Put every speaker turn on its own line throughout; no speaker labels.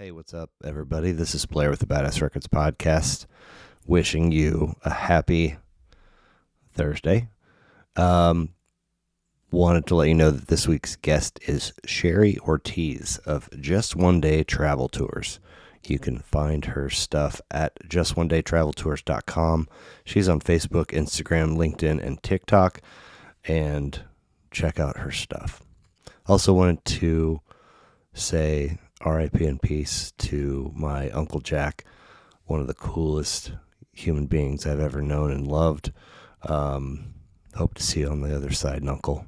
Hey, what's up, everybody? This is Blair with the Badass Records podcast, wishing you a happy Thursday. Wanted to let you know that this week's guest is Sherrie Ortiz of Just One Day Travel Tours. You can find her stuff at justonedaytraveltours.com. She's on Facebook, Instagram, LinkedIn, and TikTok, and check out her stuff. Also wanted to say R.I.P. and peace to my Uncle Jack, one of the coolest human beings I've ever known and loved. Hope to see you on the other side, Uncle.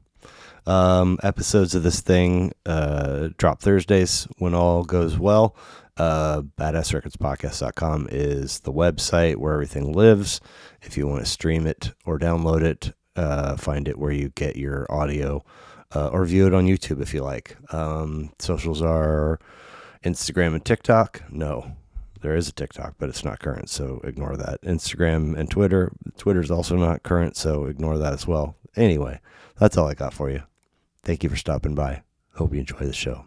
Episodes of this thing drop Thursdays when all goes well. BadassRecordsPodcast.com is the website where everything lives. If you want to stream it or download it, find it where you get your audio, or view it on YouTube if you like. Socials are Instagram and TikTok. No, there is a TikTok, but it's not current, so ignore that. Instagram and Twitter. Twitter's also not current, so ignore that as well. Anyway, that's all I got for you. Thank you for stopping by. Hope you enjoy the show.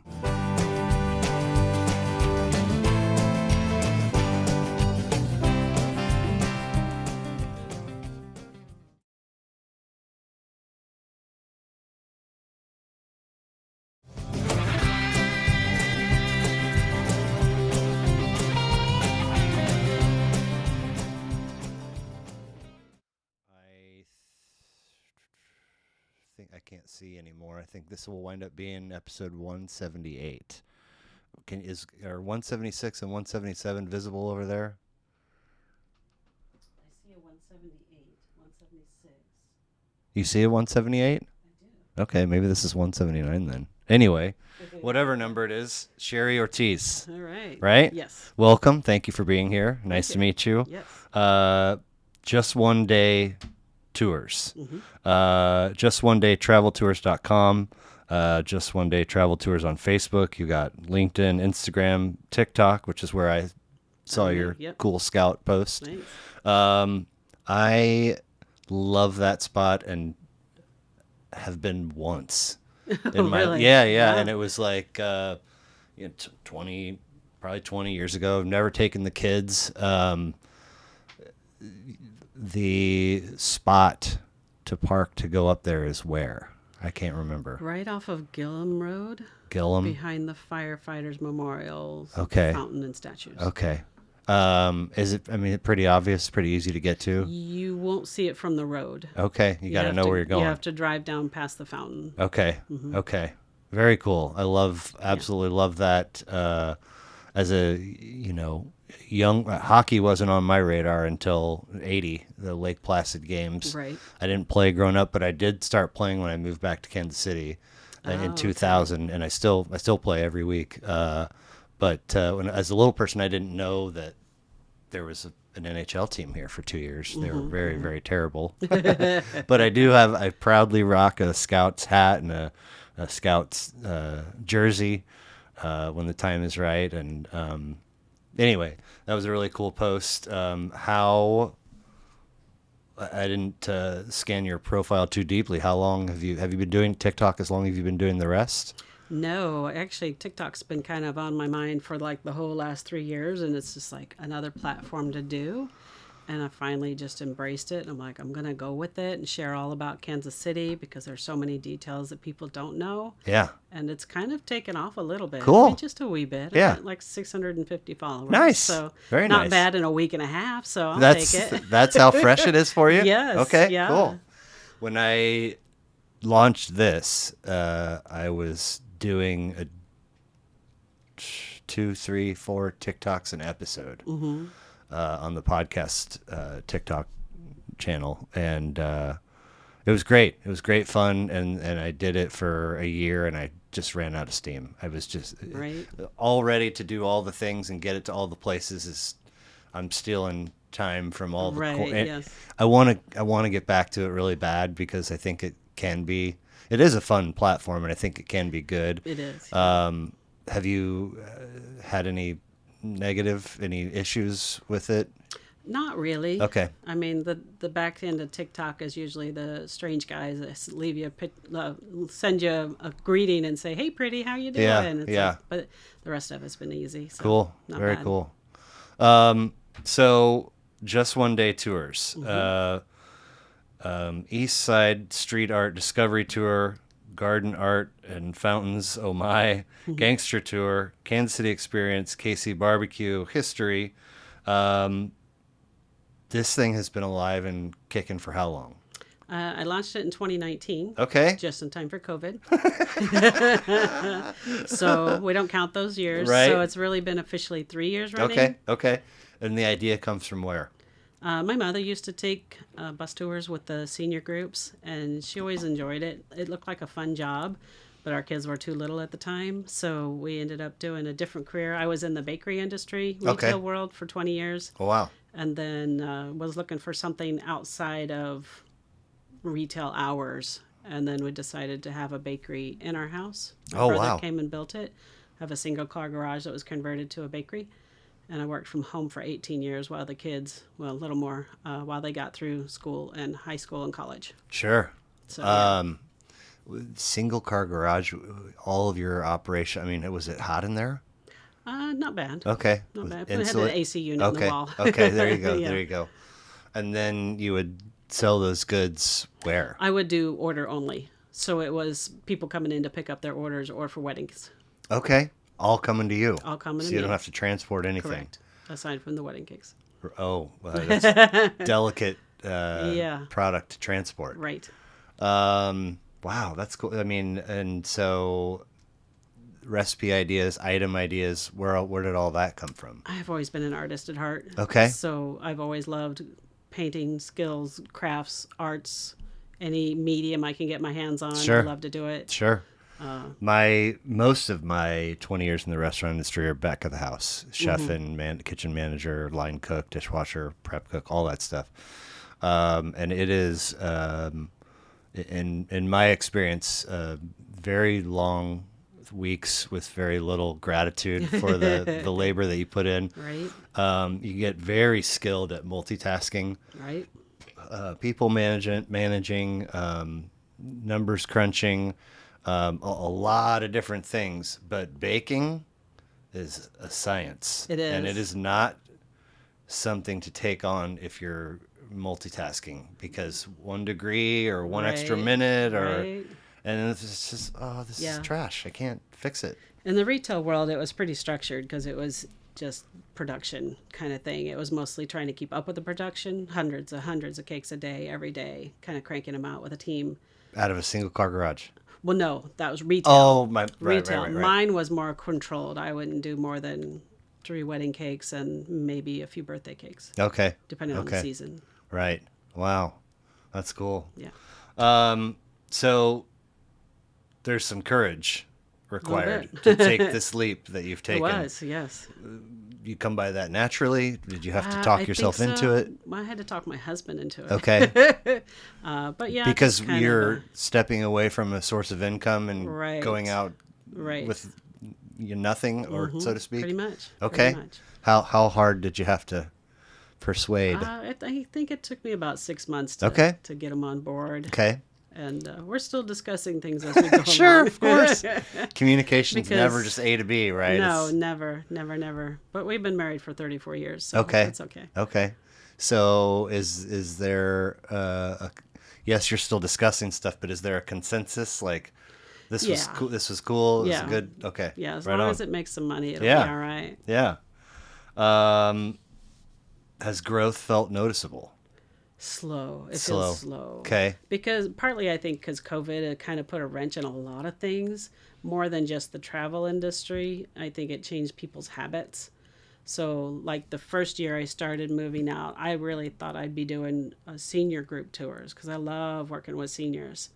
I can't see anymore. I think this will wind up being episode 178. Are 176 and 177 visible over there?
I see a 178, 176.
You see a 178?
I do.
Okay, maybe this is 179 then. Anyway, whatever number it is, Sherrie Ortiz.
All right.
Right?
Yes.
Welcome. Thank you for being here. Nice to meet you.
Yes.
Just One Day Tours.
Mm-hmm.
JustOneDayTravelTours.com. Just One Day Travel Tours on Facebook. You got LinkedIn, Instagram, TikTok, which is where I saw your cool scout post.
Nice.
I love that spot and have been once.
Really?
Yeah,
Wow.
and it was like 20 years ago. I've never taken the kids. The spot to park to go up there is where? I can't remember.
Right off of Gillum Road.
Gillum?
Behind the firefighters' memorials.
Okay.
Fountain and statues.
Okay. Is it, pretty obvious, pretty easy to get to?
You won't see it from the road.
Okay. You got to know where you're going.
You have to drive down past the fountain.
Okay.
Mm-hmm.
Okay. Very cool. I absolutely love that. As a, young hockey wasn't on my radar until 80, the Lake Placid games.
Right.
I didn't play growing up, but I did start playing when I moved back to Kansas City in 2000, and I still play every week. But as a little person, I didn't know that there was an NHL team here for 2 years. They were very, very terrible. But I proudly rock a Scouts hat and a Scouts jersey when the time is right. And anyway, that was a really cool post. How I didn't scan your profile too deeply. How long have you been doing TikTok? As long as you've been doing the rest?
No, actually, TikTok's been kind of on my mind for like the whole last 3 years, and it's just like another platform to do. And I finally just embraced it. And I'm like, I'm going to go with it and share all about Kansas City because there's so many details that people don't know.
Yeah.
And it's kind of taken off a little bit.
Cool.
Just a wee bit.
Yeah.
I got like 650 followers.
Nice.
So
very
not
nice.
bad in a week and a half. So I'll
take
it.
That's how fresh it is for you?
Yes.
Okay,
yeah.
cool. When I launched this, I was doing 2, 3, 4 TikToks an episode.
Mm-hmm.
On the podcast TikTok channel, and it was great. It was great fun, and I did it for a year, and I just ran out of steam. I was just all ready to do all the things and get it to all the places. I'm stealing time from all the
yes.
I want to get back to it really bad because I think it is a fun platform, and I think it can be good.
It is.
Have you had any issues with it?
Not really.
Okay.
I mean, the back end of TikTok is usually the strange guys that leave you send you a greeting and say, "Hey, pretty, how you
Yeah.
doing?" It's
Yeah.
like, but the rest of it's been easy, so
Cool.
not
Very
bad.
cool. So just one day tours. East Side Street Art Discovery Tour, Garden Art and Fountains, Oh My, Gangster Tour, Kansas City Experience, KC Barbecue, History. Um, this thing has been alive and kicking for how long?
I launched it in 2019,
Okay.
just in time for COVID. So we don't count those years.
Right.
So it's really been officially 3 years running.
Okay. Okay. And the idea comes from where?
My mother used to take bus tours with the senior groups, and she always enjoyed it. It looked like a fun job, but our kids were too little at the time, so we ended up doing a different career. I was in the bakery industry, retail world for 20 years,
Oh, wow.
and then was looking for something outside of retail hours. And then we decided to have a bakery in our house. My
Oh,
brother
wow.
came and built it. Have a single car garage that was converted to a bakery. And I worked from home for 18 years while the kids, well, a little more, while they got through school and high school and college.
Sure.
So, yeah.
Single car garage, all of your operation. I mean, was it hot in there?
Not bad.
Okay.
Not
With
bad. We had the AC unit in the
Okay.
wall.
Okay. There you go.
Yeah.
There you go. And then you would sell those goods where?
I would do order only. So it was people coming in to pick up their orders or for weddings.
Okay. All coming to you.
All coming
so
to
you
me.
don't have to transport anything.
Correct. Aside from the wedding cakes.
Oh, that's delicate
Yeah.
product to transport.
Right.
Wow, that's cool. I mean, and so recipe ideas, item ideas, where did all that come from?
I've always been an artist at heart.
Okay.
So I've always loved painting, skills, crafts, arts, any medium I can get my hands on.
Sure.
I love to do it.
Sure. Most of my 20 years in the restaurant industry are back of the house, chef and kitchen manager, line cook, dishwasher, prep cook, all that stuff. And it is, in my experience, very long weeks with very little gratitude for the labor that you put in.
Right.
You get very skilled at multitasking,
Right.
people managing, numbers crunching, a lot of different things. But baking is a science.
It is.
And it is not something to take on if you're multitasking, because 1 degree or one extra
Right.
minute
Right.
and it's just, this is
Yeah.
trash. I can't fix it.
In the retail world, it was pretty structured because it was just production kind of thing. It was mostly trying to keep up with the production, hundreds of cakes a day, every day, kind of cranking them out with a team.
Out of a single car garage.
Well, no, that was retail.
Oh, right.
Retail. Mine was more controlled. I wouldn't do more than 3 wedding cakes and maybe a few birthday cakes,
Okay.
depending on the season.
Right. Wow. That's cool.
Yeah.
So there's some courage required
bit.
to take this leap that you've
It
taken.
was, yes.
You come by that naturally? Did you have to
I
talk
think
yourself
so.
into it?
Well, I had to talk my husband into it.
Okay.
But yeah,
Because
just kind
you're
of,
stepping away from a source of income and
Right.
going out
right.
with nothing, or so to speak.
Pretty much.
Okay.
Pretty much.
How hard did you have to persuade?
I think it took me about 6 months
Okay.
to get him on board.
Okay.
And we're still discussing things as we go
Sure,
along.
of course. Communication's
Because-
never just A to B, right?
No,
It's-
never. But we've been married for 34 years, so
Okay.
it's okay.
Okay. So is there yes, you're still discussing stuff, but is there a consensus, like this was
Yeah.
cool, this was cool, this
Yeah.
is good? Okay.
Yeah, as
right
long
on.
as it makes some money, it'll
Yeah.
be all right.
Yeah. Has growth felt noticeable?
Slow. It
Slow.
feels slow.
Okay.
Because partly I think because COVID it kind of put a wrench in a lot of things, more than just the travel industry. I think it changed people's habits. So like the first year I started moving out, I really thought I'd be doing senior group tours because I love working with seniors.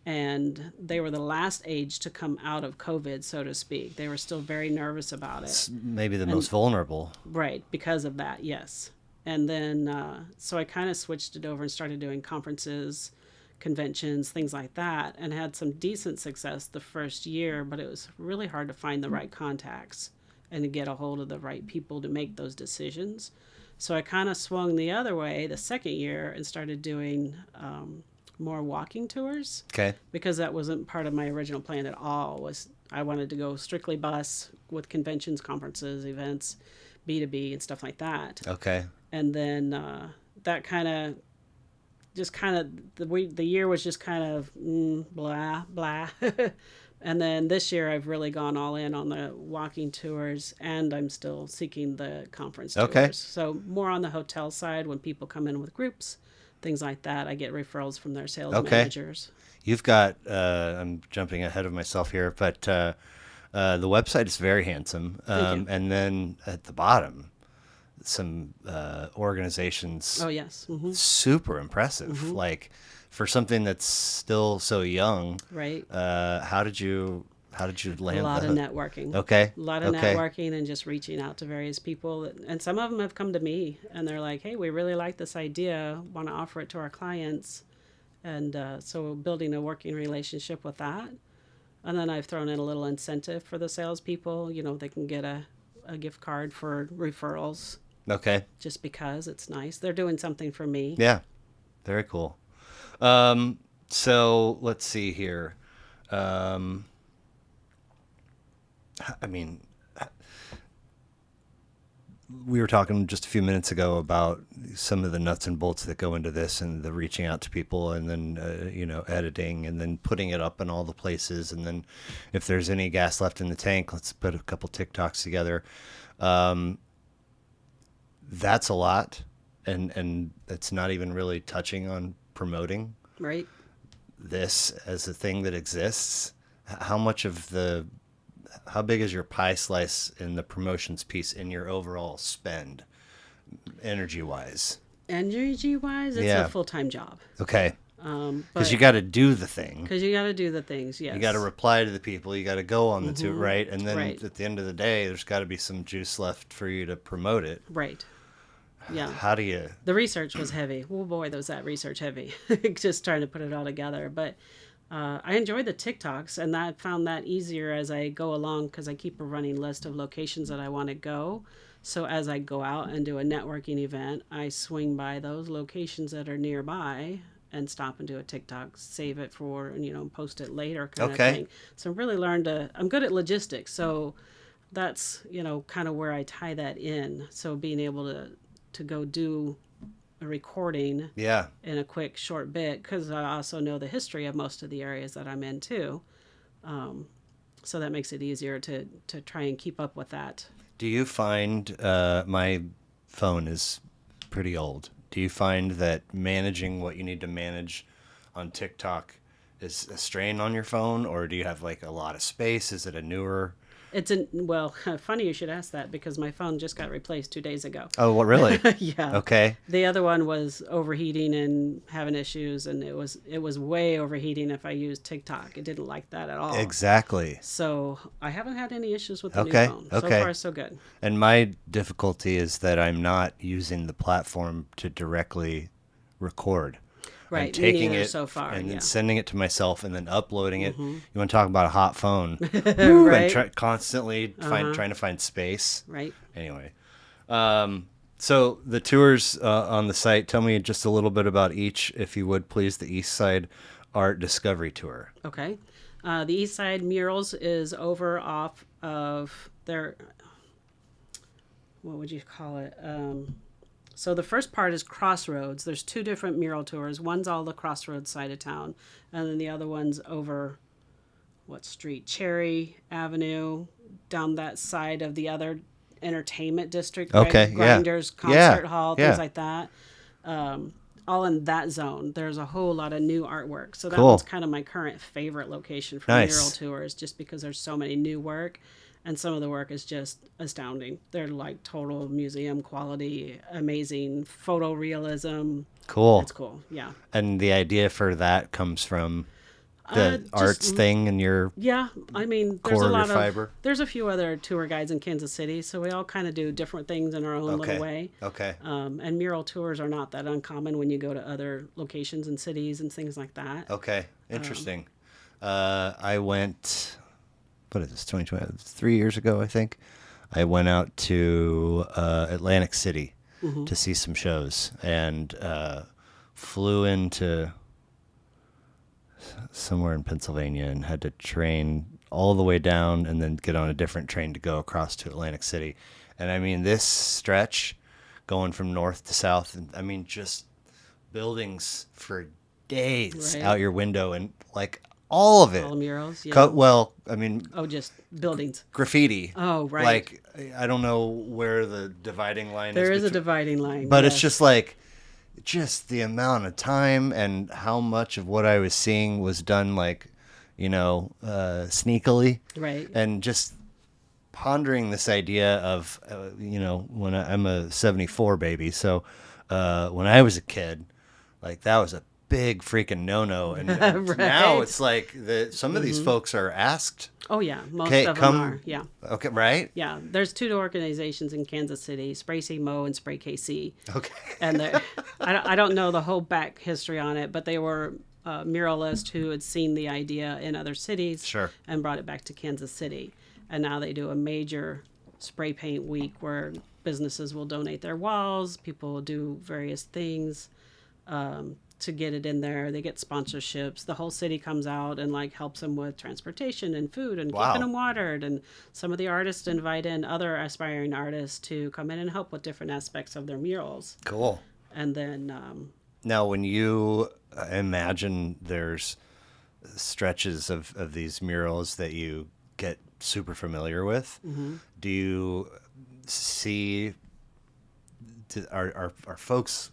And they were the last age to come out of COVID, so to speak. They were still very nervous about it.
It's maybe the most vulnerable.
Right, because of that, yes. And then, so I kind of switched it over and started doing conferences, conventions, things like that, and had some decent success the first year, but it was really hard to find the right contacts and to get a hold of the right people to make those decisions. So I kind of swung the other way the second year and started doing more walking tours
Okay.
because that wasn't part of my original plan at all. Was I wanted to go strictly bus with conventions, conferences, events, B2B and stuff like that.
Okay.
And then that the year was just kind of blah blah. And then this year I've really gone all in on the walking tours, and I'm still seeking the conference
Okay.
tours. So more on the hotel side when people come in with groups, things like that. I get referrals from their sales
Okay.
managers.
You've got, I'm jumping ahead of myself here, but the website is very handsome.
Thank you.
And then at the bottom, some organizations,
Oh yes. Mm-hmm.
super impressive. Like for something that's still so young,
Right.
how did you land
A lot
the
of networking.
Okay.
A lot of
Okay.
networking and just reaching out to various people. And some of them have come to me and they're like, hey, we really like this idea, want to offer it to our clients. And so building a working relationship with that. And then I've thrown in a little incentive for the salespeople. They can get a gift card for referrals
Okay.
just because it's nice. They're doing something for me.
Yeah. Very cool. So let's see here. Um, I mean, we were talking just a few minutes ago about some of the nuts and bolts that go into this and the reaching out to people and then, editing and then putting it up in all the places. And then if there's any gas left in the tank, let's put a couple TikToks together. That's a lot. And it's not even really touching on promoting
Right.
this as a thing that exists. How big is your pie slice in the promotions piece in your overall spend, energy wise?
Energy wise, it's
Yeah.
a full time job.
Okay. Because
But
you got to do the thing.
because you got to do the things, yes.
You got to reply to the people. You got to go on the tour, right? And then
Right.
at the end of the day, there's got to be some juice left for you to promote it.
Right. Yeah.
How do you?
The research was heavy. Oh boy, was that research heavy. Just trying to put it all together. But I enjoy the TikToks, and I found that easier as I go along because I keep a running list of locations that I want to go. So as I go out and do a networking event, I swing by those locations that are nearby and stop and do a TikTok, save it for, and post it later kind
Okay.
of thing. So I really learned I'm good at logistics. So that's, kind of where I tie that in. So being able to go do a recording
Yeah.
in a quick short bit because I also know the history of most of the areas that I'm in too. So that makes it easier to try and keep up with that.
Do you find my phone is pretty old? Do you find that managing what you need to manage on TikTok is a strain on your phone, or do you have like a lot of space? Is it a newer?
Well, funny you should ask that because my phone just got replaced 2 days ago.
Oh, what really?
Yeah.
Okay.
The other one was overheating and having issues, and it was way overheating if I used TikTok. It didn't like that at all.
Exactly.
So I haven't had any issues with the
Okay,
new phone.
okay.
So far, so good.
And my difficulty is that I'm not using the platform to directly record. I'm
Right, me
taking
neither
it
so far,
and then
yeah.
sending it to myself and then uploading it. You want to talk about a hot phone?
Right.
And constantly trying to find space.
Right.
Anyway, so the tours on the site. Tell me just a little bit about each, if you would, please. The East Side Art Discovery Tour.
Okay. The East Side Murals is over off of their, what would you call it? So the first part is Crossroads. There's 2 different mural tours. One's all the Crossroads side of town, and then the other one's over, what street? Cherry Avenue, down that side of the other entertainment district.
Okay, yeah.
Grinders, Concert
Yeah,
Hall,
yeah.
things like that. All in that zone. There's a whole lot of new artwork. So that
Cool.
one's kind of my current favorite location for
Nice.
mural tours, just because there's so many new work, and some of the work is just astounding. They're like total museum quality, amazing photorealism.
Cool.
It's cool. Yeah.
And the idea for that comes from the arts thing and your
Yeah, I mean,
core
there's a
of your
lot
fiber.
There's a few other tour guides in Kansas City, so we all kind of do different things in our own
Okay.
little way.
Okay.
And mural tours are not that uncommon when you go to other locations and cities and things like that.
Okay. Interesting. I went, what is this, 2020? 3 years ago, I think. I went out to Atlantic City to see some shows, and flew into somewhere in Pennsylvania and had to train all the way down and then get on a different train to go across to Atlantic City. And I mean, this stretch going from north to south, and I mean, just buildings for days
Right.
out your window, and like all of it.
All murals. Yeah.
Well, I mean,
Oh, just buildings.
graffiti.
Oh, right.
Like, I don't know where the dividing line
There
is.
is a dividing line.
But it's
yes.
just like, just the amount of time and how much of what I was seeing was done like, sneakily.
Right.
And just pondering this idea of, when I'm a 74 baby. So when I was a kid, like that was a big freaking no-no. And
Right.
now it's like some of these folks are asked.
Oh, yeah. Most
Okay,
of
come-
them are. Yeah.
Okay, right?
Yeah. There's two organizations in Kansas City, Spray CMO and Spray KC.
Okay.
And I don't know the whole back history on it, but they were muralists who had seen the idea in other cities
Sure.
and brought it back to Kansas City. And now they do a major spray paint week where businesses will donate their walls, people will do various things to get it in there. They get sponsorships. The whole city comes out and like helps them with transportation and food and
Wow.
keeping them watered. And some of the artists invite in other aspiring artists to come in and help with different aspects of their murals.
Cool.
And then
Now, when you imagine there's stretches of these murals that you get super familiar with, do you see, are folks,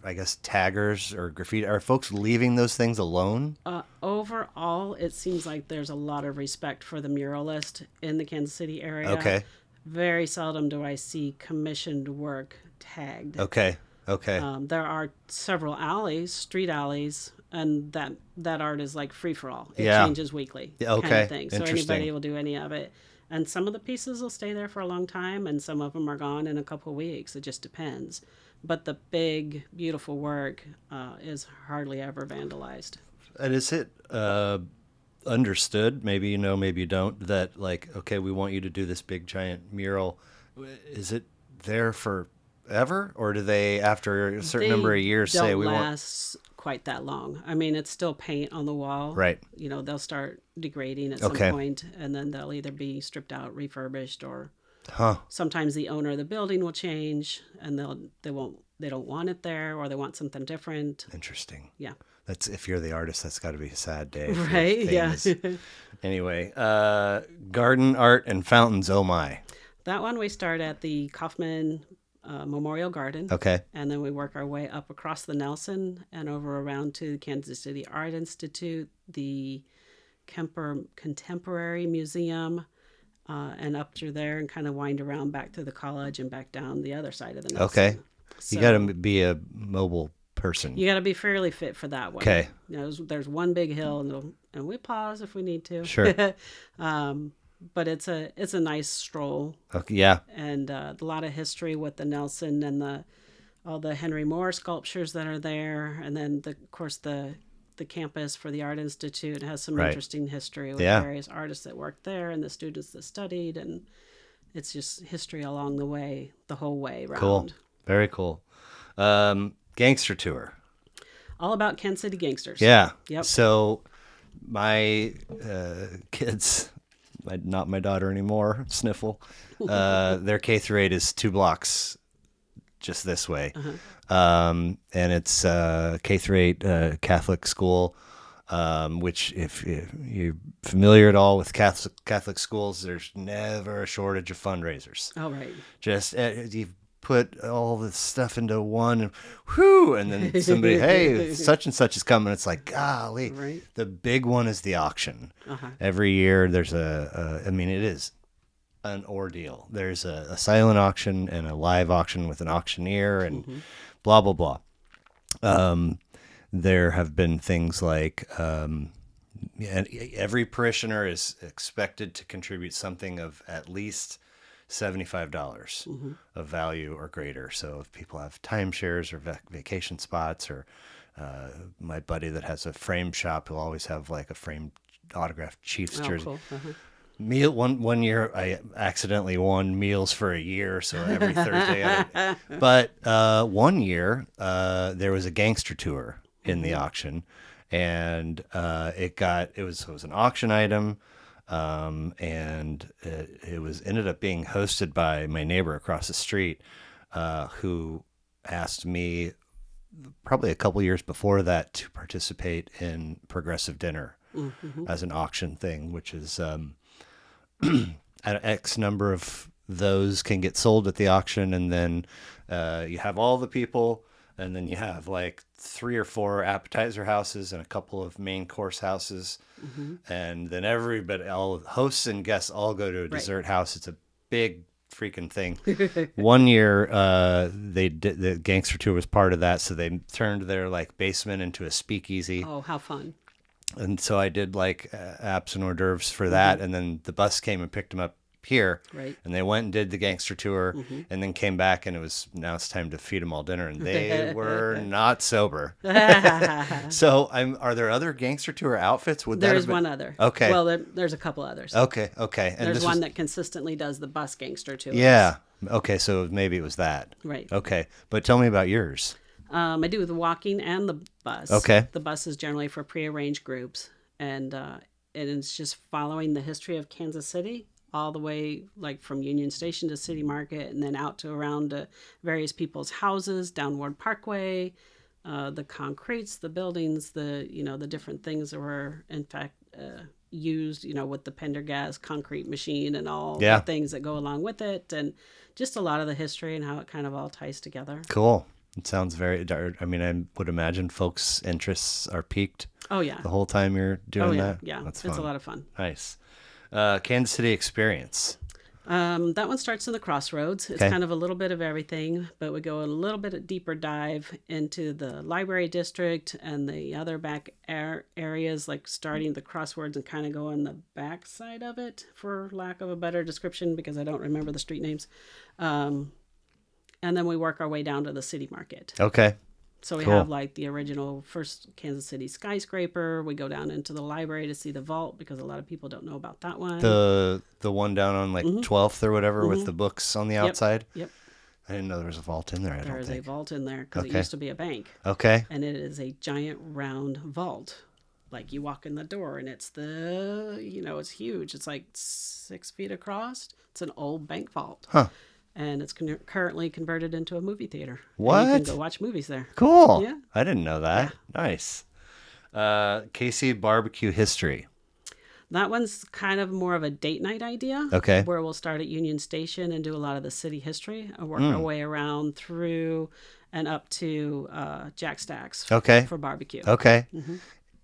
I guess taggers or graffiti, are folks leaving those things alone?
overall, it seems like there's a lot of respect for the muralist in the Kansas City area.
Okay.
Very seldom do I see commissioned work tagged.
Okay.
There are several alleys, street alleys, and that art is like free for all. It
Yeah.
changes weekly.
Yeah,
Kind
okay.
of thing. So
Interesting.
anybody will do any of it. And some of the pieces will stay there for a long time, and some of them are gone in a couple of weeks. It just depends. But the big, beautiful work is hardly ever vandalized.
And is it understood, maybe you know, maybe you don't, that like, okay, we want you to do this big giant mural. Is it there forever, or do they, after a certain number of years, say we want?
Last quite that long. I mean, it's still paint on the wall.
Right.
They'll start degrading at
Okay.
some point, and then they'll either be stripped out, refurbished, or
Huh.
sometimes the owner of the building will change, and they don't want it there, or they want something different.
Interesting.
Yeah.
That's, if you're the artist, that's got to be a sad day. if your
Right.
thing
Yeah.
is- Anyway, garden art and fountains. Oh my.
That one we start at the Kaufman Memorial Garden.
Okay.
And then we work our way up across the Nelson and over around to the Kansas City Art Institute, the Kemper Contemporary Museum, and up through there and kind of wind around back to the college and back down the other side of the Nelson.
Okay.
So
You got to be a mobile person.
you got to be fairly fit for that one.
Okay.
There's one big hill, and we pause if we need to.
Sure.
But it's a nice stroll.
Okay. Yeah.
And a lot of history with the Nelson and all the Henry Moore sculptures that are there, and then of course the campus for the Art Institute has some
Right.
interesting history with
Yeah.
various artists that worked there and the students that studied, and it's just history along the way, the whole way around.
Cool. Very cool. Gangster tour.
All about Kansas City gangsters.
Yeah.
Yep.
So my kids, not my daughter anymore, Sniffle, their K through 8 is 2 blocks just this way. And it's K through 8 Catholic school, which if you're familiar at all with Catholic schools, there's never a shortage of fundraisers.
Oh, right.
Just you put all the stuff into one, and whew, and then somebody, hey, such and such is coming. It's like, golly.
Right.
The big one is the auction.
Uh-huh.
Every year there's I mean, it is an ordeal. There's a silent auction and a live auction with an auctioneer and blah, blah, blah. There have been things like and every parishioner is expected to contribute something of at least $75 of value or greater. So if people have timeshares or vacation spots, or my buddy that has a frame shop, he'll always have like a framed autographed Chiefs
Oh,
jersey.
cool. Uh-huh.
One year I accidentally won meals for a year, so every Thursday. But one year there was a gangster tour in the auction, and it was an auction item, and it was ended up being hosted by my neighbor across the street, who asked me probably a couple years before that to participate in Progressive Dinner as an auction thing, which is an X number of those can get sold at the auction, and then you have all the people, and then you have like 3 or 4 appetizer houses and a couple of main course houses, and then everybody, all hosts and guests, all go to a dessert house. It's a big freaking thing. One year, they did the gangster tour was part of that, so they turned their like basement into a speakeasy.
Oh, how fun!
And so I did like apps and hors d'oeuvres for that, and then the bus came and picked them up here,
Right.
and they went and did the gangster tour, and then came back, and now it's time to feed them all dinner, and they were not sober. So are there other gangster tour outfits? Would that
There's
have been...
one other.
Okay.
Well, there's a couple others.
Okay, and
There's
this
one
was...
that consistently does the bus gangster tours.
Yeah. Okay, so maybe it was that.
Right.
Okay, but tell me about yours.
I do the walking and the bus.
Okay.
The bus is generally for prearranged groups, and it's just following the history of Kansas City all the way, like from Union Station to City Market, and then out to around various people's houses, down Ward Parkway, the concretes, the buildings, the different things that were in fact used, with the Pendergast concrete machine and all the things that go along with it, and just a lot of the history and how it kind of all ties together.
Cool. It sounds very... I mean, I would imagine folks' interests are piqued.
Oh, yeah.
The whole time you're doing that?
Yeah.
That's
It's
fun.
a lot of fun.
Nice. Kansas City experience.
That one starts in the Crossroads. It's
Okay.
kind of a little bit of everything, but we go a little bit deeper dive into the library district and the other back areas, like starting the Crossroads and kind of go on the back side of it, for lack of a better description, because I don't remember the street names. And then we work our way down to the City Market.
Okay.
So we
Cool.
have like the original first Kansas City skyscraper. We go down into the library to see the vault, because a lot of people don't know about that one.
The one down on like 12th or whatever with the books on the outside.
Yep.
I didn't know there was a vault in there. I
There
don't
is a
think.
vault in there because it
Okay.
used to be a bank.
Okay.
And it is a giant round vault. Like you walk in the door and it's it's huge. It's like 6 feet across. It's an old bank vault.
Huh.
And it's currently converted into a movie theater.
What?
And you can go watch movies there.
Cool.
Yeah.
I didn't know that. Nice. KC barbecue history.
That one's kind of more of a date night idea.
Okay.
Where we'll start at Union Station and do a lot of the city history and work our way around through and up to Jack Stack's
Okay.
for barbecue.
Okay.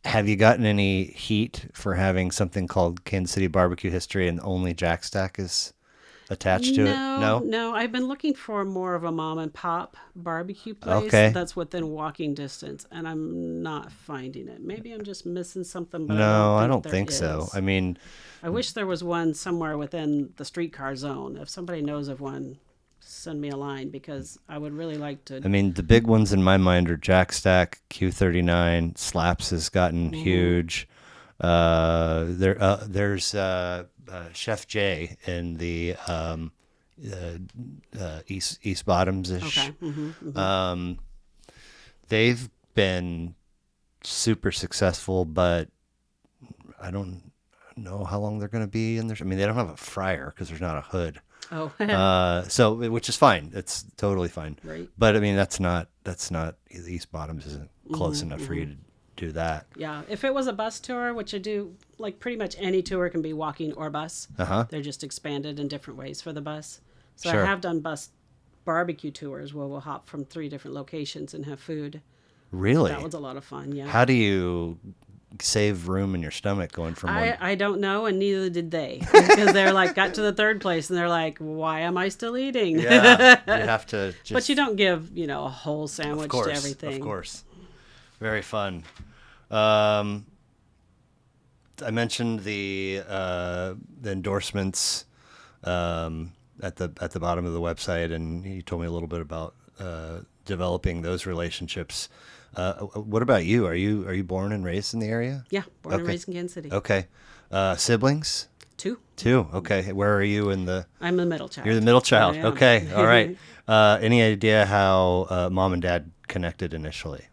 Have you gotten any heat for having something called Kansas City barbecue history and only Jack Stack is attached to it?
No. I've been looking for more of a mom and pop barbecue place
Okay.
that's within walking distance, and I'm not finding it. Maybe I'm just missing something. But
No, I
I
don't
there
think so.
is.
I mean,
I wish there was one somewhere within the streetcar zone. If somebody knows of one, send me a line, because I would really like to.
the big ones in my mind are Jack Stack, Q39, Slaps has gotten huge. There's Chef J in the East Bottoms ish.
Okay.
They've been super successful, but I don't know how long they're going to be in there. I mean, they don't have a fryer because there's not a hood.
Oh.
Which is fine. It's totally fine.
Right.
But I mean, that's not East Bottoms isn't close enough for you to do that.
Yeah. If it was a bus tour, which I do, like pretty much any tour can be walking or bus. They're just expanded in different ways for the bus. So
Sure.
I have done bus barbecue tours where we'll hop from 3 different locations and have food.
Really?
That was a lot of fun. Yeah.
How do you save room in your stomach going from one?
I don't know, and neither did they, because they're like got to the third place and they're like, "Why am I still eating?"
Yeah, you have to just...
But you don't give a whole sandwich to everything.
Of course. Very fun. I mentioned the endorsements at the bottom of the website, and you told me a little bit about developing those relationships. What about you? Are you born and raised in the area?
Yeah, born and
Okay.
raised in Kansas City.
Okay. Siblings?
Two.
Two. Okay. Where are you in the?
I'm the middle child.
You're the middle child.
Yeah.
Okay. All right. Any idea how mom and dad connected initially?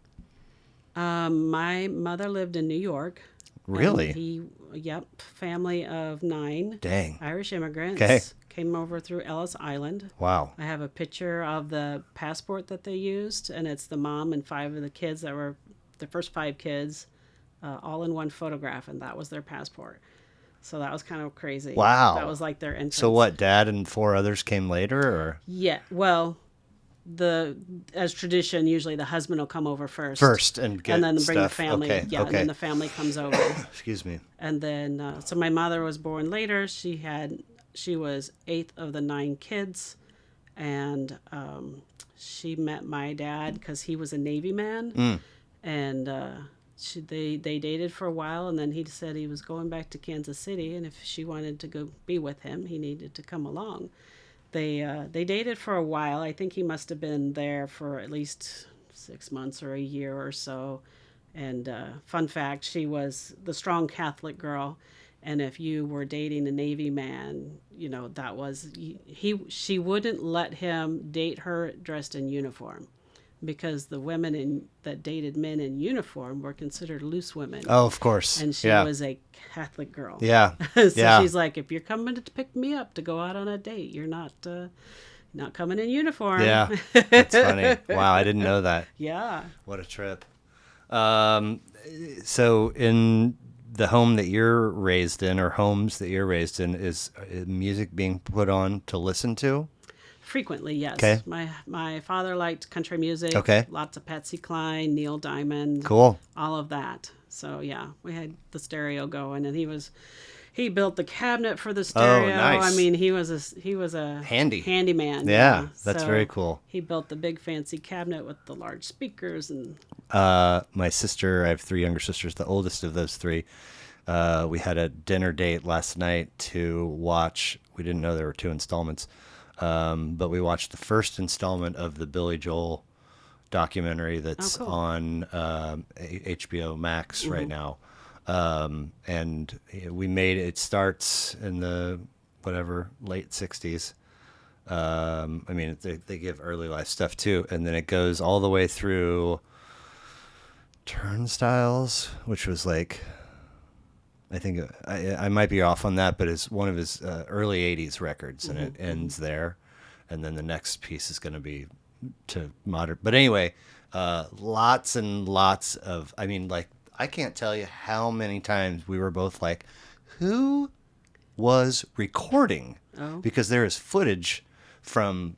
My mother lived in New York.
Really?
Yep, family of 9
Dang.
Irish
Okay.
immigrants came over through Ellis Island.
Wow.
I have a picture of the passport that they used, and it's the mom and 5 of the kids that were the first 5 kids, all in one photograph, and that was their passport. So that was kind of crazy.
Wow.
That was like their entrance.
So what? Dad and 4 others came later, or
Yeah. Well, as tradition, usually the husband will come over
first and get
and then bring the
stuff?
family.
Okay.
Yeah,
Okay.
and then the family comes over.
Excuse me.
And then, so my mother was born later. She was 8th of the 9 kids, and she met my dad because he was a Navy man, and they dated for a while, and then he said he was going back to Kansas City, and if she wanted to go be with him, he needed to come along. They dated for a while. I think he must have been there for at least 6 months or a year or so. And fun fact, she was the strong Catholic girl, and if you were dating a Navy man, that was she wouldn't let him date her dressed in uniform, because the women that dated men in uniform were considered loose women.
Oh, of course.
And she was a Catholic girl.
Yeah.
So
yeah.
she's like, if you're coming to pick me up to go out on a date, you're not coming in uniform.
Yeah. That's funny. Wow, I didn't know that.
Yeah.
What a trip. So in the home that you're raised in, or homes that you're raised in, is music being put on to listen to?
Frequently, yes.
Okay.
My father liked country music.
Okay.
Lots of Patsy Cline, Neil Diamond.
Cool.
All of that. So yeah, we had the stereo going, and he built the cabinet for the stereo.
Oh, nice.
I mean, he was a handyman.
Yeah, that's
So
very cool.
He built the big fancy cabinet with the large speakers and.
My sister, I have 3 younger sisters. The oldest of those 3, we had a dinner date last night to watch. We didn't know there were 2 installments, but we watched the first installment of the Billy Joel documentary that's
cool.
on HBO Max right now. And we made it starts in the late 60s. I mean, they give early life stuff too, and then it goes all the way through Turnstiles, which was like, I think I might be off on that, but it's one of his early 80s records, and it ends there, and then the next piece is going to be to modern. But anyway, lots and lots of, I mean, like, I can't tell you how many times we were both like, who was recording?
Oh.
Because there is footage from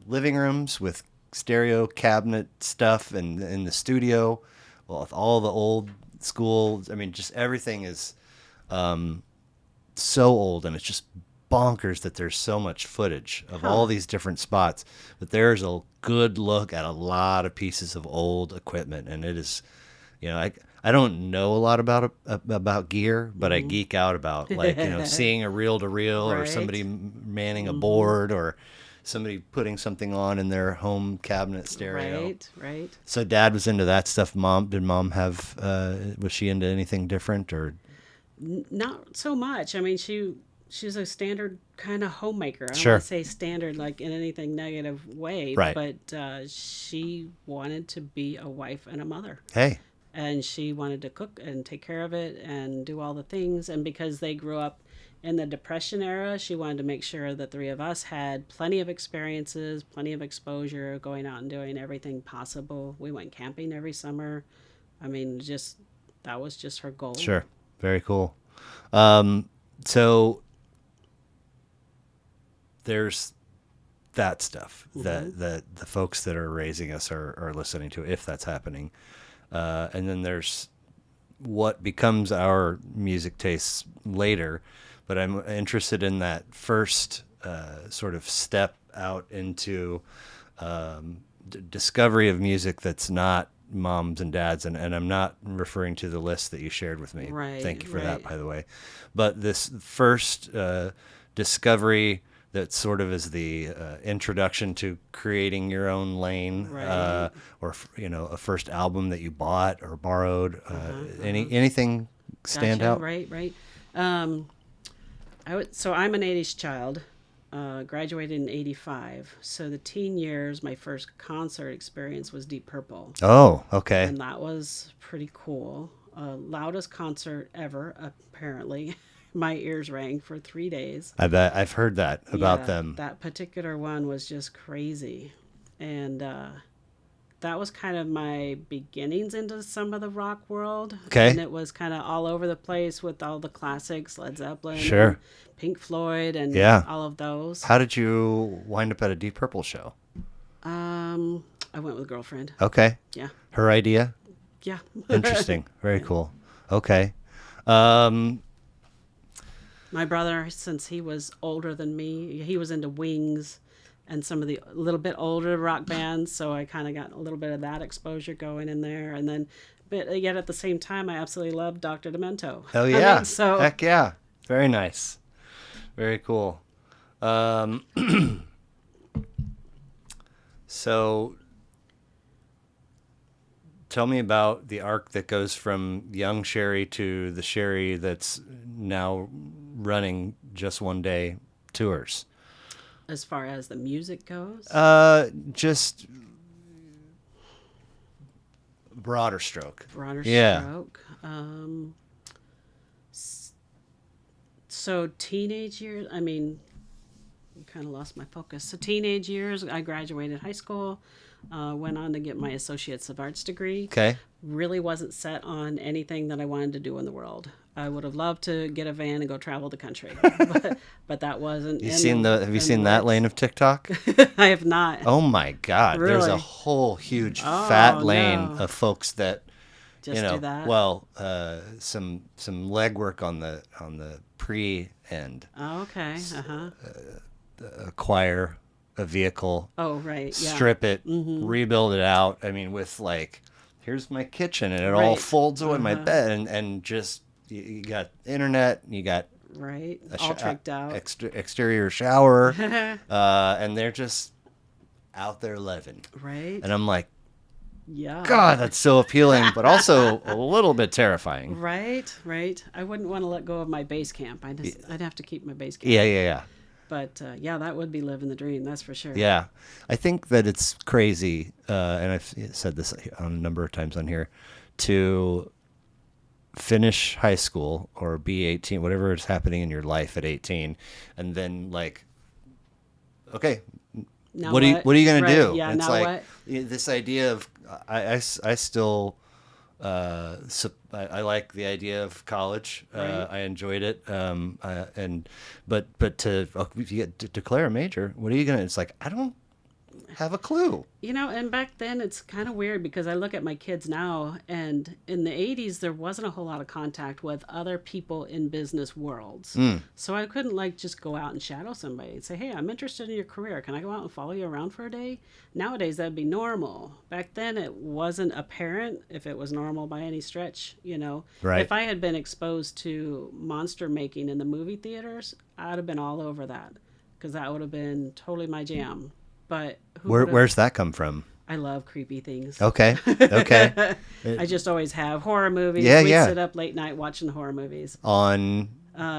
living rooms with stereo cabinet stuff, and in the studio, well, with all the old school. I mean, just everything is so old, and it's just bonkers that there's so much footage of all these different spots. But there's a good look at a lot of pieces of old equipment, and it is, I don't know a lot about gear, but I geek out about, like, seeing a reel to reel, or
Right.
somebody manning a board, or somebody putting something on in their home cabinet stereo.
Right.
So Dad was into that stuff. Did Mom have? Was she into anything different, or?
Not so much. I mean, she's a standard kind of homemaker. I don't
Sure.
want to say standard like in anything negative way,
Right.
but she wanted to be a wife and a mother.
Hey.
And she wanted to cook and take care of it and do all the things. And because they grew up in the Depression era, she wanted to make sure the 3 of us had plenty of experiences, plenty of exposure, going out and doing everything possible. We went camping every summer. I mean, that was just her goal.
Sure. Very cool. So there's that stuff that the folks that are raising us are listening to, if that's happening. And then there's what becomes our music tastes later. But I'm interested in that first sort of step out into discovery of music that's not Mom's and Dad's. And I'm not referring to the list that you shared with me.
Right,
Thank you for that,
right.
by the way. But this first discovery that sort of is the introduction to creating your own lane,
Right.
or a first album that you bought or borrowed. Anything stand
Gotcha.
out?
Right. So I'm an 80s child, graduated in 85. So the teen years, my first concert experience was Deep Purple.
Oh, okay.
And that was pretty cool. Loudest concert ever, apparently. My ears rang for 3 days.
I bet I've heard that about
Yeah,
them.
that particular one was just crazy. And that was kind of my beginnings into some of the rock world.
Okay.
And it was kind of all over the place with all the classics, Led Zeppelin and
Sure.
Pink Floyd and
Yeah.
all of those.
How did you wind up at a Deep Purple show?
I went with a girlfriend.
Okay.
Yeah.
Her idea?
Yeah.
Interesting. Very cool. Okay. Um,
My brother, since he was older than me, he was into Wings and some of the a little bit older rock bands. So I kind of got a little bit of that exposure going in there. And then, but yet at the same time, I absolutely loved Dr. Demento.
hell yeah.
So
Heck yeah. Very nice. Very cool. Um, so tell me about the arc that goes from young Sherrie to the Sherrie that's now running Just One Day tours.
as far as the music goes,
Just broader stroke.
broader
Yeah.
stroke. So teenage years, I mean, kind of lost my focus. So teenage years, I graduated high school, went on to get my Associates of Arts degree.
Okay.
Really wasn't set on anything that I wanted to do in the world. I would have loved to get a van and go travel the country, but that wasn't.
Have you seen that lane of TikTok?
I have not.
Oh my God. There's a
Really?
whole huge
Oh,
fat lane
no.
of folks that
Just
you know,
do that.
well, some legwork on the pre end,
Oh, okay. Uh huh.
acquire a vehicle,
Oh, right. Yeah.
strip it, rebuild it out. I mean, with like, here's my kitchen, and it all
Right.
folds away my
Uh-huh.
bed, and just you got internet, you got
Right.
a
All tricked out.
exterior shower, and they're just out there living.
Right.
And I'm like,
Yeah.
God, that's so appealing, but also a little bit terrifying.
Right. Right. I wouldn't want to let go of my base camp. I'd have to keep my base camp.
Yeah.
But yeah, that would be living the dream. That's for sure.
Yeah, I think that it's crazy, and I've said this on a number of times on here, to finish high school or be 18, whatever is happening in your life at 18, and then like, okay,
Now
what are you gonna
Right.
do?
Yeah.
It's
Now
like
what?
this idea of I still. I like the idea of college.
Right.
I enjoyed it. But if you get to declare a major, what are you gonna? It's like I don't have a clue.
You know, and back then it's kind of weird because I look at my kids now, and in the 80s, there wasn't a whole lot of contact with other people in business worlds. So I couldn't like just go out and shadow somebody and say, hey, I'm interested in your career. Can I go out and follow you around for a day? Nowadays, that'd be normal. Back then, it wasn't apparent if it was normal by any stretch, you know.
Right.
If I had been exposed to monster making in the movie theaters, I'd have been all over that because that would have been totally my jam. But
Where's that come from?
I love creepy things.
Okay.
I just always have horror movies.
Yeah,
We'd
yeah.
sit up late night watching horror movies.
On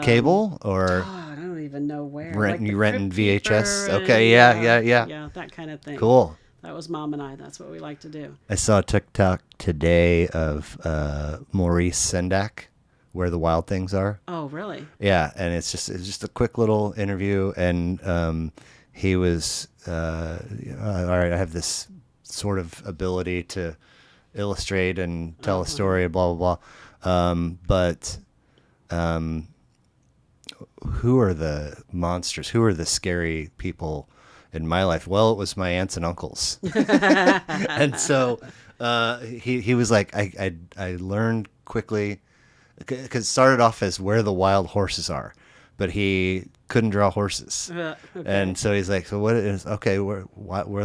cable or
God, I don't even know where.
you renting
Crypt
VHS?
Keeper
Okay,
and,
yeah.
Yeah, that kind of thing.
Cool.
That was Mom and I. That's what we like to do.
I saw a TikTok today of Maurice Sendak, Where the Wild Things Are.
Oh, really?
Yeah, and it's just a quick little interview, and he was all right. I have this sort of ability to illustrate and tell a story, blah blah blah. But who are the monsters? Who are the scary people in my life? Well, it was my aunts and uncles, and so he was like, I learned quickly because it started off as Where the Wild Horses Are, but he couldn't draw horses.
Okay.
And so he's like, so what is, okay, where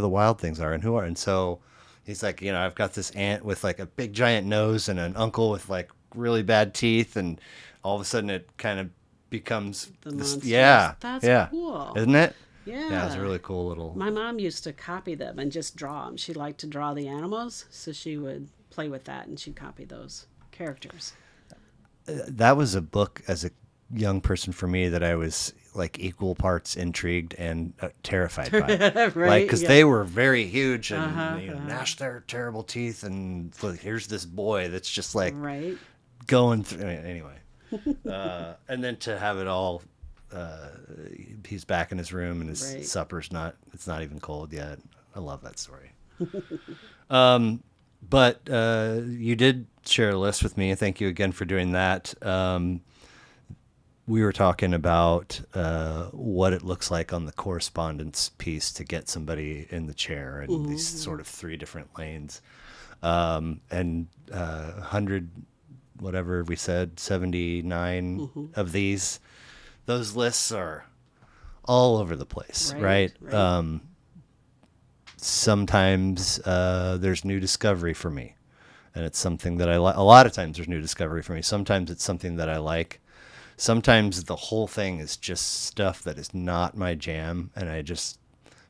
the wild things are and who are, and so he's like, I've got this aunt with like a big giant nose and an uncle with like really bad teeth, and all of a sudden it kind of becomes
The
this,
monsters.
yeah,
That's
yeah,
cool.
isn't it?
Yeah.
It's a really cool little.
My mom used to copy them and just draw them. She liked to draw the animals, so she would play with that and she'd copy those characters.
That was a book as a young person for me that I was like equal parts intrigued and terrified by,
Right?
because
Yeah.
they were very huge and
Uh-huh.
gnashed their terrible teeth, and look, here's this boy that's just like
Right.
going through anyway. And then to have it all, he's back in his room and his
Right.
supper's it's not even cold yet. I love that story. But you did share a list with me. Thank you again for doing that. We were talking about what it looks like on the correspondence piece to get somebody in the chair and these sort of three different lanes. And 100, whatever we said, 79 of those lists are all over the place, right?
Right.
Sometimes there's new discovery for me, and it's something that I like. A lot of times there's new discovery for me. Sometimes it's something that I like. Sometimes the whole thing is just stuff that is not my jam, and I just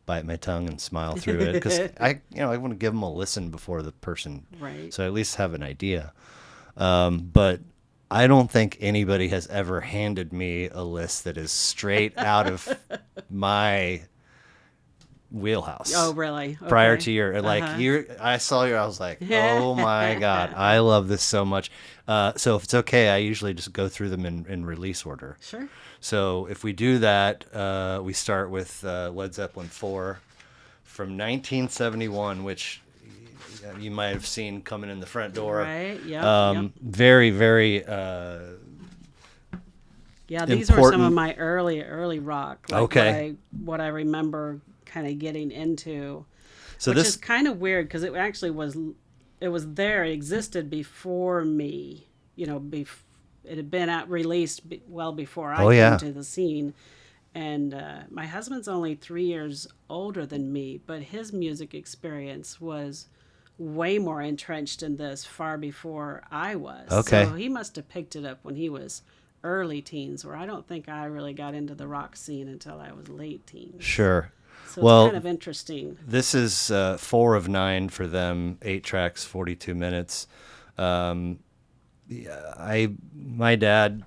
bite my tongue and smile through it because I want to give them a listen before the person,
Right.
so I at least have an idea. But I don't think anybody has ever handed me a list that is straight out of my wheelhouse.
Oh, really?
Prior
Okay.
to your I saw I was like,
Yeah.
oh my god, I love this so much. So if it's okay, I usually just go through them in release order.
Sure.
So if we do that, we start with Led Zeppelin 4 from 1971, which you might have seen coming in the front door.
Right. Yep.
Very, very
Yeah, these were some of
important.
my early rock. Like
Okay.
what I remember kind of getting into,
So
which
this
is kind of weird because it actually was, it was there, it existed before me. You know, it had been out released well before I
Oh,
came
yeah.
to the scene. And my husband's only 3 years older than me, but his music experience was way more entrenched in this far before I was.
Okay.
So he must have picked it up when he was early teens, where I don't think I really got into the rock scene until I was late teens.
Sure.
So it's
Well,
kind of interesting.
this is 4 of 9 for them, 8 tracks, 42 minutes. My dad,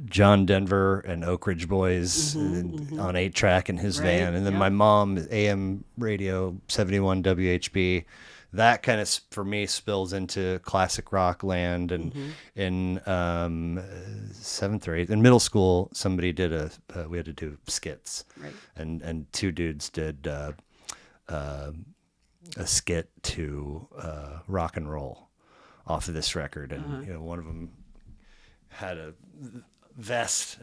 John Denver and Oak Ridge Boys on 8 track in his
Right,
van, and then
yep.
my mom, AM radio 71 WHB. That kind of for me spills into classic rock land, and in 7th or 8th in middle school, somebody did we had to do skits,
Right.
and 2 dudes did a skit to rock and roll off of this record, and one of them had an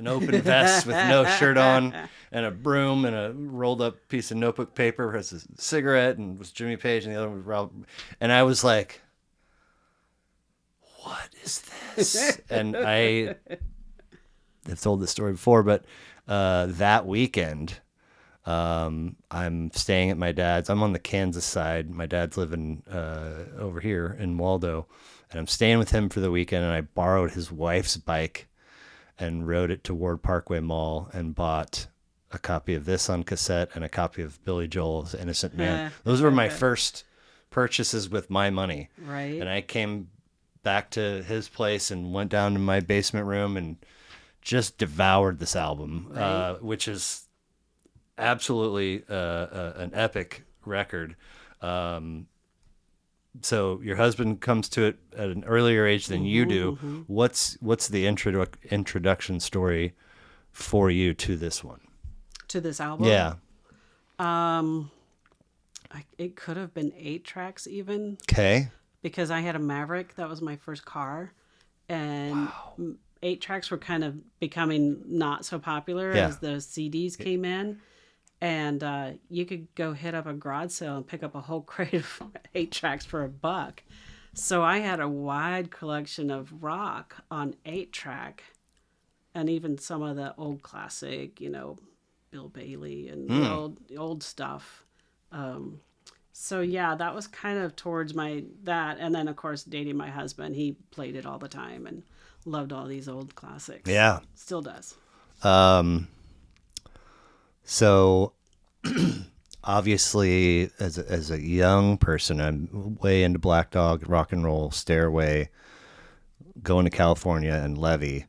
open vest with no shirt on, and a broom and a rolled up piece of notebook paper as a cigarette, and was Jimmy Page, and the other one was Rob. And I was like, what is this? And I have told this story before, but that weekend, I'm staying at my dad's. I'm on the Kansas side. My dad's living over here in Waldo, and I'm staying with him for the weekend, and I borrowed his wife's bike and rode it to Ward Parkway Mall and bought a copy of this on cassette and a copy of Billy Joel's Innocent Man. Those were my first purchases with my money.
Right.
And I came back to his place and went down to my basement room and just devoured this album,
Right.
which is absolutely an epic record. So your husband comes to it at an earlier age than you do. What's the introduction story for you to this one?
To this album?
Yeah.
It could have been 8 tracks even,
Okay.
because I had a Maverick. That was my first car. And 8 tracks were kind of becoming not so popular as the CDs came in. And you could go hit up a garage sale and pick up a whole crate of 8 tracks for $1. So I had a wide collection of rock on 8 track, and even some of the old classic, Bill Bailey and the old stuff. So yeah, that was kind of towards that. And then of course, dating my husband, he played it all the time and loved all these old classics.
Yeah.
Still does.
So obviously as a young person, I'm way into Black Dog, rock and roll, Stairway, going to California and Levy.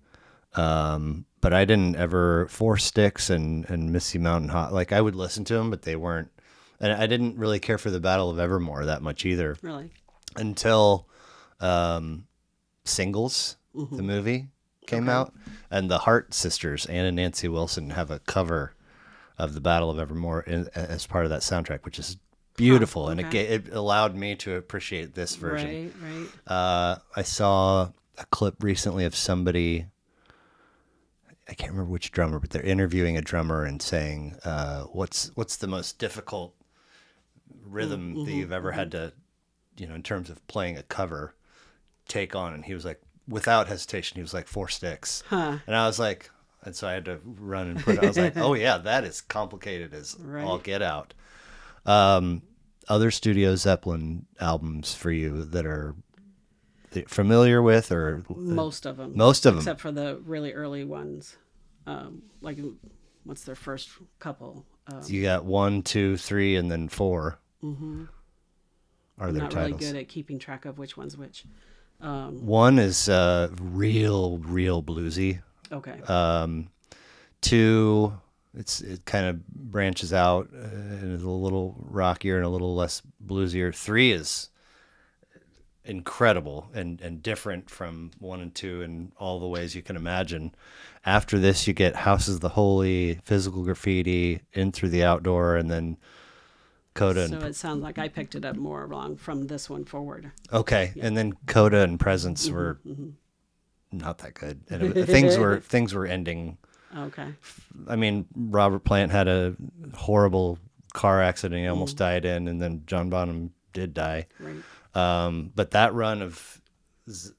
But I didn't ever Four Sticks and Misty Mountain Hot. Like I would listen to them, but they weren't. And I didn't really care for the Battle of Evermore that much either.
Really?
Until Singles, the movie, came out, and the Hart sisters, Ann and Nancy Wilson, have a cover of the Battle of Evermore as part of that soundtrack, which is beautiful, and it allowed me to appreciate this version.
Right.
I saw a clip recently of somebody, I can't remember which drummer, but they're interviewing a drummer and saying, what's the most difficult rhythm that you've ever had to, in terms of playing a cover, take on? And he was like, without hesitation, he was like, Four Sticks. And I was like, and so I had to run and put it. I was like, oh yeah, that is complicated as all get out. Other Studio Zeppelin albums for you that are familiar with, or
Most of them, except for the really early ones. Like, what's their first couple?
You got 1, 2, 3, and then 4.
Mm-hmm.
Are
I'm
their
not
titles?
really good at keeping track of which one's which.
1 is real bluesy.
Okay.
2, it kind of branches out and is a little rockier and a little less bluesier. 3 is incredible and different from 1 and 2 in all the ways you can imagine. After this, you get Houses of the Holy, Physical Graffiti, In Through the Outdoor, and then Coda.
So it sounds like I picked it up more along from this one forward.
Okay, yeah. And then Coda and Presence were not that good, and things were ending.
Okay.
I mean, Robert Plant had a horrible car accident he almost died in, and then John Bonham did die.
Right.
But that run of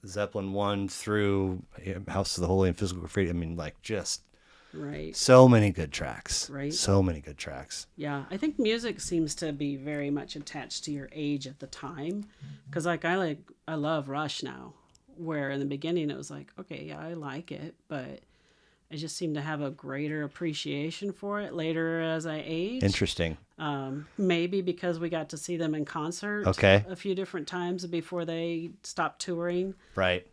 Zeppelin 1 through House of the Holy and Physical Graffiti, I mean, like, just so many good tracks.
Right.
So many good tracks.
Yeah, I think music seems to be very much attached to your age at the time, because like I love Rush now, where in the beginning it was like, okay, yeah, I like it, but I just seem to have a greater appreciation for it later as I age.
Interesting.
Maybe because we got to see them in concert a few different times before they stopped touring.
Right.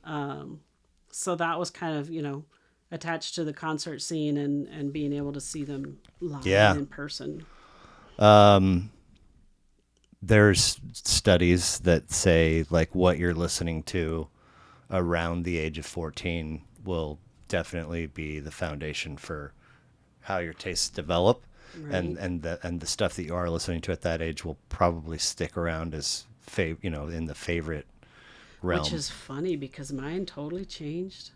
So that was kind of, attached to the concert scene and being able to see them live in person.
There's studies that say like what you're listening to around the age of 14 will definitely be the foundation for how your tastes develop. Right. and the stuff that you are listening to at that age will probably stick around as in the favorite realm.
Which is funny because mine totally changed.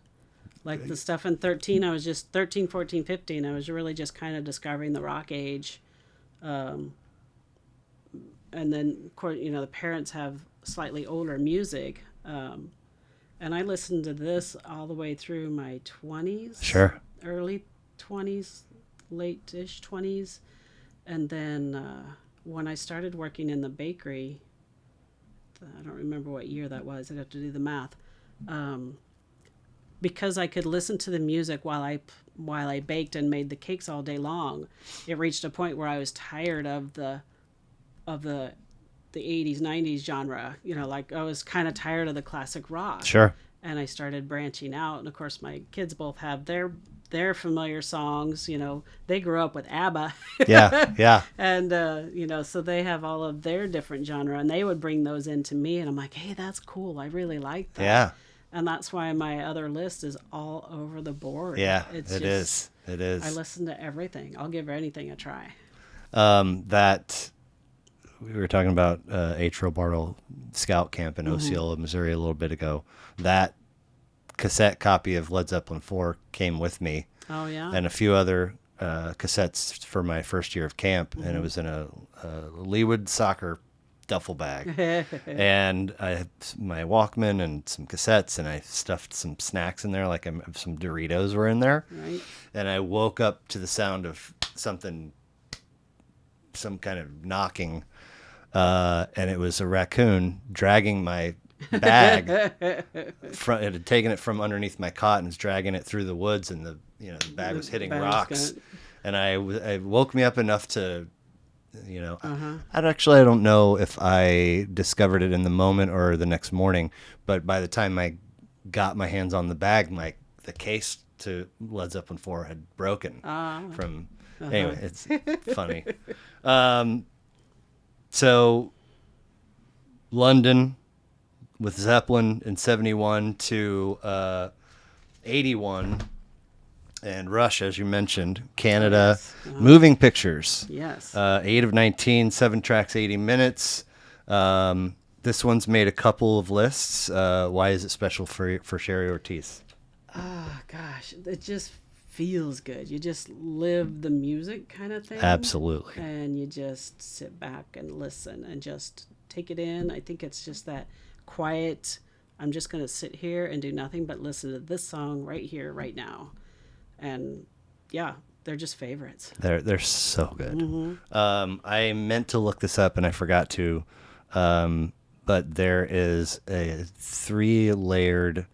Like the stuff in 13, I was just 13, 14, 15. I was really just kind of discovering the rock age. And then, of course, the parents have slightly older music. And I listened to this all the way through my 20s.
Sure.
Early 20s, late-ish 20s. And then when I started working in the bakery, I don't remember what year that was. I'd have to do the math. Because I could listen to the music while I baked and made the cakes all day long, it reached a point where I was tired of the 80s, 90s genre. Like I was kind of tired of the classic rock. Sure. And I started branching out, and of course my kids both have their familiar songs. They grew up with ABBA. Yeah. And so they have all of their different genre, and they would bring those into me, and I'm like, hey, that's cool. I really like that. Yeah. And that's why my other list is all over the board. Yeah, it is. I listen to everything. I'll give anything a try.
That we were talking about H. Bartle Scout Camp in Osceola, Missouri a little bit ago. That cassette copy of Led Zeppelin 4 came with me. Oh, yeah? And a few other cassettes for my first year of camp, and it was in a Leewood soccer duffel bag. And I had my Walkman and some cassettes, and I stuffed some snacks in there, like some Doritos were in there. Right. And I woke up to the sound of some kind of knocking, and it was a raccoon dragging my bag. It had taken it from underneath my cot and was dragging it through the woods, and the bag was hitting rocks. And I woke me up enough to, I don't know if I discovered it in the moment or the next morning, but by the time my got my hands on the bag, the case to Led Zeppelin 4 had broken from. Anyway, it's funny. So London with Zeppelin in 71 to 81, and Rush, as you mentioned, Canada, Moving Pictures.
Yes.
8 of 19, 7 tracks, 80 minutes. This one's made a couple of lists. Why is it special for Sherrie Ortiz?
Oh gosh, it just feels good. You just live the music kind of thing.
Absolutely.
And you just sit back and listen and just take it in. I think it's just that quiet, I'm just going to sit here and do nothing but listen to this song right here, right now. And yeah, they're just favorites.
They're so good. I meant to look this up and I forgot to, but there is a 3-layered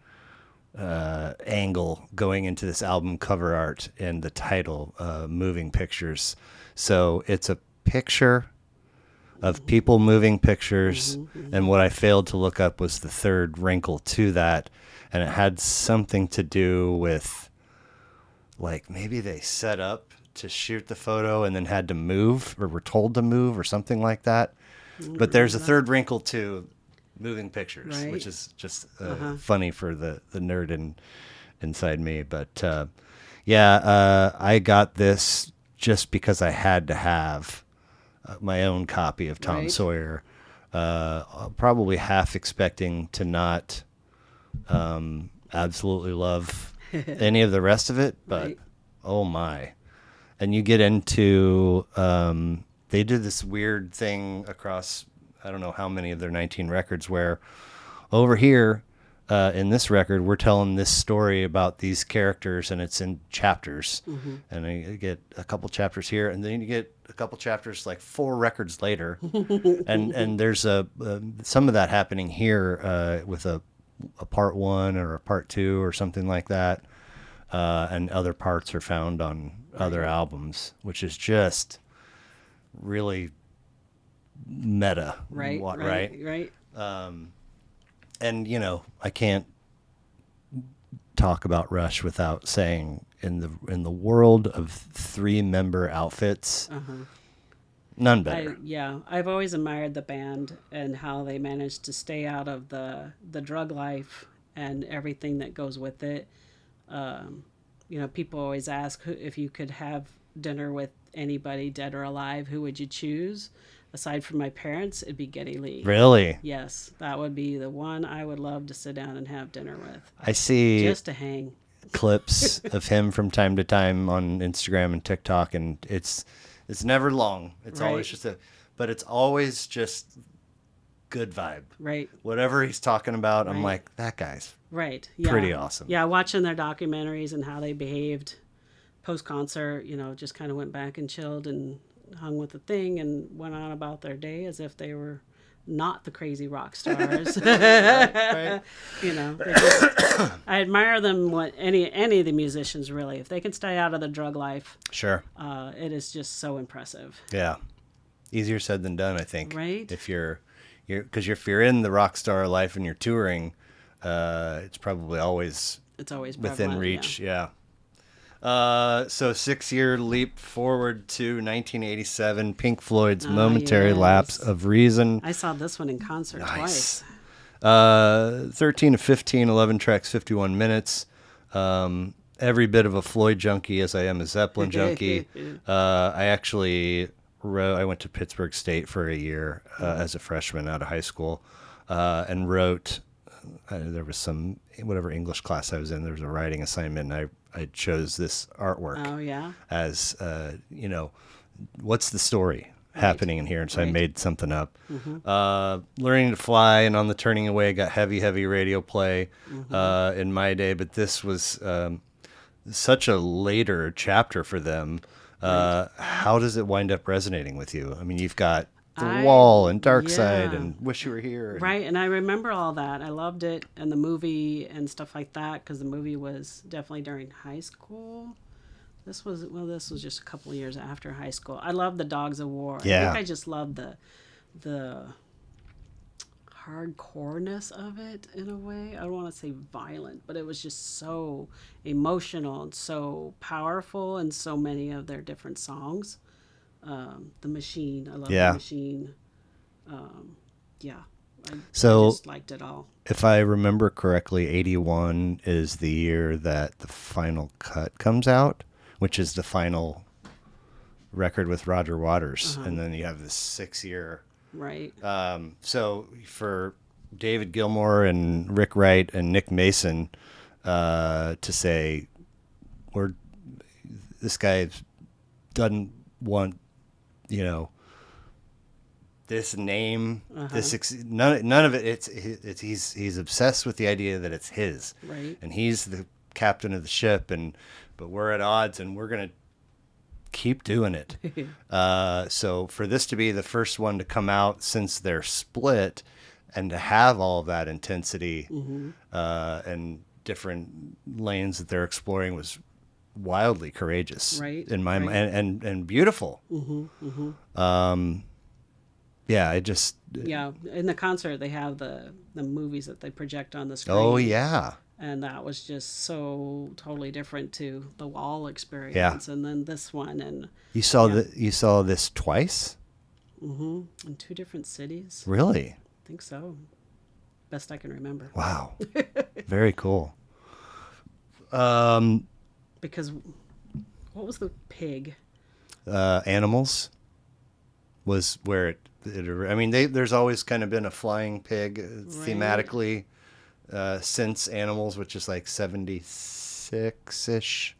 angle going into this album cover art and the title, Moving Pictures. So it's a picture of people moving pictures, and what I failed to look up was the third wrinkle to that, and it had something to do with, like, maybe they set up to shoot the photo and then had to move, or were told to move, or something like that. But there's a third wrinkle to Moving Pictures,
Right.
which is just funny for the nerd inside me. But I got this just because I had to have my own copy of Tom
Right.
Sawyer, probably half expecting to not absolutely love any of the rest of it, but
Right.
oh my. And you get into, they did this weird thing across, I don't know how many of their 19 records, where over here in this record, we're telling this story about these characters, and it's in chapters. And you get a couple chapters here, and then you get a couple chapters like 4 records later. and there's some of that happening here with a part 1 or a part 2 or something like that. And other parts are found on other albums, which is just really meta.
Right.
And I can't talk about Rush without saying, in the world of 3-member outfits, none better.
I've always admired the band and how they managed to stay out of the drug life and everything that goes with it. People always ask if you could have dinner with anybody, dead or alive, who would you choose? Aside from my parents, it'd be Geddy Lee.
Really?
Yes, that would be the one I would love to sit down and have dinner with.
I see
Just to hang.
clips of him from time to time on Instagram and TikTok, and it's never long. It's
Right.
always but it's always just good vibe.
Right.
Whatever he's talking about, I'm
Right.
like, that guy's
Right. Yeah.
pretty awesome.
Yeah, watching their documentaries and how they behaved post-concert, just kind of went back and chilled and hung with the thing and went on about their day as if they were not the crazy rock stars.
Right.
I admire them. What any of the musicians, really, if they can stay out of the drug life,
Sure.
it is just so impressive.
Yeah. Easier said than done, I think.
Right.
If because if you're in the rock star life and you're touring, it's probably always
It's always
within
prevalent,
reach. Yeah. So 6-year leap forward to 1987, Pink Floyd's Momentary
yes.
Lapse of Reason.
I saw this one in concert twice.
13 of 15, 11 tracks, 51 minutes. Every bit of a Floyd junkie as I am a Zeppelin junkie. I actually I went to Pittsburgh State for a year as a freshman out of high school, and wrote. There was whatever English class I was in. There was a writing assignment, and I chose this artwork.
Oh yeah.
As what's the story happening in here? And so I made something up. Learning to Fly and On the Turning Away got heavy radio play in my day, but this was such a later chapter for them. How does it wind up resonating with you? I mean, you've got The Wall and Dark Side and Wish You Were Here.
Right, and I remember all that. I loved it and the movie and stuff like that, because the movie was definitely during high school. This was just a couple of years after high school. I love the Dogs of War.
Yeah.
I think I just love the hardcoreness of it in a way. I don't want to say violent, but it was just so emotional and so powerful in so many of their different songs. The Machine, I love The
Yeah.
Machine. Yeah, I
So
just liked it all.
if I remember correctly, 81 is the year that the final cut comes out, which is the final record with Roger Waters. And then you have this 6 year.
Right.
So for David Gilmour and Rick Wright and Nick Mason to say, this guy doesn't want, you know, this name, none of it. It's he's obsessed with the idea that it's his,
Right.
and he's the captain of the ship, but we're at odds, and we're gonna keep doing it. So for this to be the first one to come out since they're split, and to have all of that intensity and different lanes that they're exploring was wildly courageous,
Right,
in my
right.
mind, and beautiful. Yeah, I just.
Yeah, in the concert they have the movies that they project on the screen.
Oh yeah.
And that was just so totally different to the Wall experience.
Yeah.
And then this one, and
You saw
Yeah.
you saw this twice?
in 2 different cities.
Really?
I think so. Best I can remember.
Wow. Very cool.
Because what was the pig?
Animals was where it I mean, there's always kind of been a flying pig thematically since Animals, which is like 76-ish.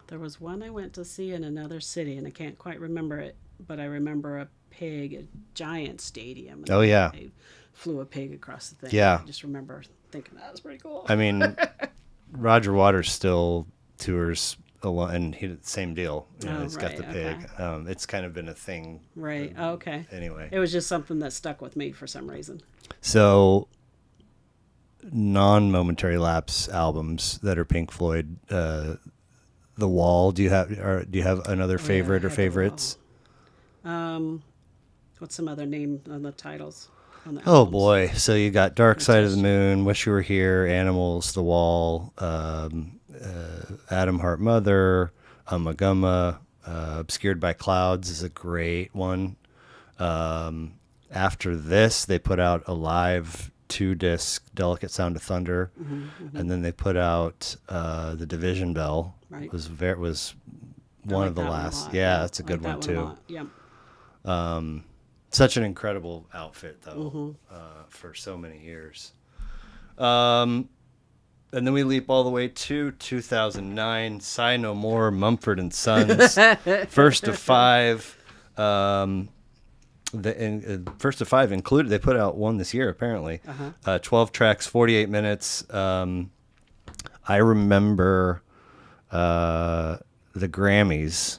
There was one I went to see in another city, and I can't quite remember it, but I remember a pig, a giant stadium. And
Oh, yeah.
They flew a pig across the thing.
Yeah.
I just remember thinking that was pretty cool.
I mean, Roger Waters still tours a lot, and same deal. You know,
Oh,
he's got the
right,
pig. It's kind of been a thing.
Right. Oh, okay.
Anyway.
It was just something that stuck with me for some reason.
So, non-Momentary Lapse albums that are Pink Floyd, The Wall. Do you have another favorite
I
or
had The
favorites?
What's some other name on the titles? On the
Oh
albums?
boy! So you got Dark Side of the Moon, Wish You Were Here, Animals, The Wall, Adam Hart Mother, Ummagumma, Obscured by Clouds is a great one. After this, they put out a live 2-disc Delicate Sound of Thunder, and then they put out The Division Bell.
Right.
Was
I
one
like
of the
that one a
last.
lot.
Yeah,
I
that's a good
like
one
that
too.
a lot. Yeah.
Such an incredible outfit, though, for so many years. And then we leap all the way to 2009. Sigh No More, Mumford and Sons, first of 5. First of 5 included. They put out one this year, apparently. 12 tracks, 48 minutes. I remember the Grammys.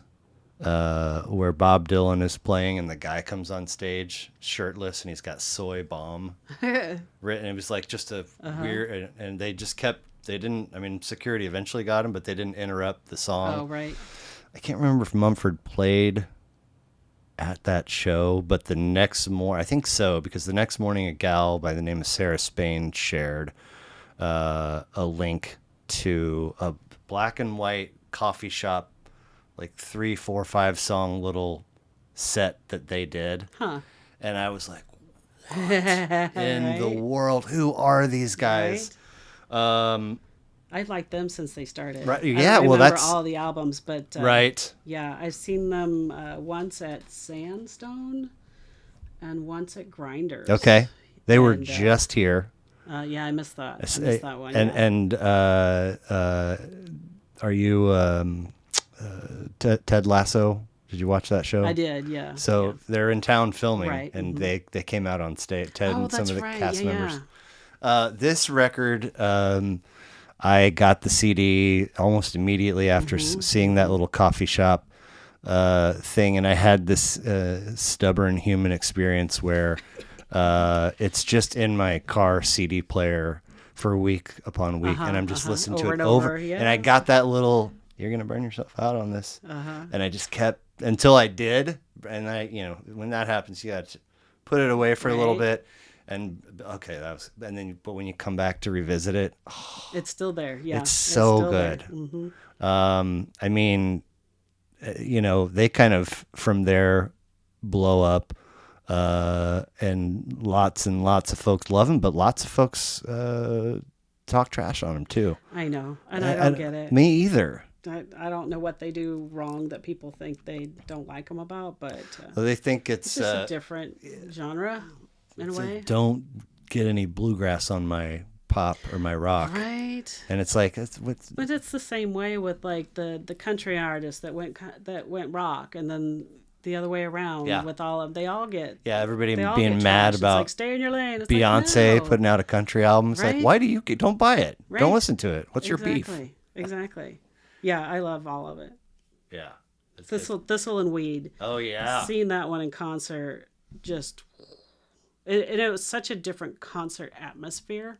Where Bob Dylan is playing and the guy comes on stage shirtless and he's got soy bomb written. It was like just a weird, and they didn't, I mean, security eventually got him, but they didn't interrupt the song.
Oh, right.
I can't remember if Mumford played at that show, but the next morning, I think so, because the next morning a gal by the name of Sarah Spain shared a link to a black and white coffee shop, like 3, 4, 5 song little set that they did.
Huh.
And I was like, what in the world? Who are these guys?
I've liked them since they started.
Right,
I
yeah,
don't
well,
remember
that's-
all the albums, but
Right.
Yeah, I've seen them once at Sandstone and once at Grinders.
Okay. They were
And,
just here.
Yeah, I missed that. I missed that one.
And are you Ted Lasso? Did you watch that show?
I did, yeah.
So
yeah.
they're in town filming,
Right,
and they came out on stage. Ted
Oh,
and some
that's
of the
right.
cast
Yeah,
members.
yeah.
This record, I got the CD almost immediately after seeing that little coffee shop thing, and I had this stubborn human experience where it's just in my car CD player for week upon week, and I'm just listening to
Over
it
and
over.
over, yeah.
And I got that little, you're gonna burn yourself out on this, and I just kept until I did, and when that happens, you got to put it away for a little
Right.
bit. And okay, but when you come back to revisit it,
It's still there. Yeah,
it's so
still
good.
There.
I mean, they kind of from there blow up, and lots of folks love him, but lots of folks talk trash on him too.
I know, and I don't get it.
Me either.
I don't know what they do wrong that people think they don't like them about, but
Well, they think
it's just a different genre in a way.
Don't get any bluegrass on my pop or my rock,
Right?
and it's like
But it's the same way with like the country artists that went rock, and then the other way around with all of they all get
everybody
they all
being
get
mad
trashed.
about
It's like stay in your lane. It's
Beyonce
like, no.
putting out a country album. It's like,
Right?
why do you don't buy it?
Right?
Don't listen to it. What's your beef?
Exactly. Yeah, I love all of it.
Yeah.
Thistle and Weed.
Oh yeah.
Seeing that one in concert, just it was such a different concert atmosphere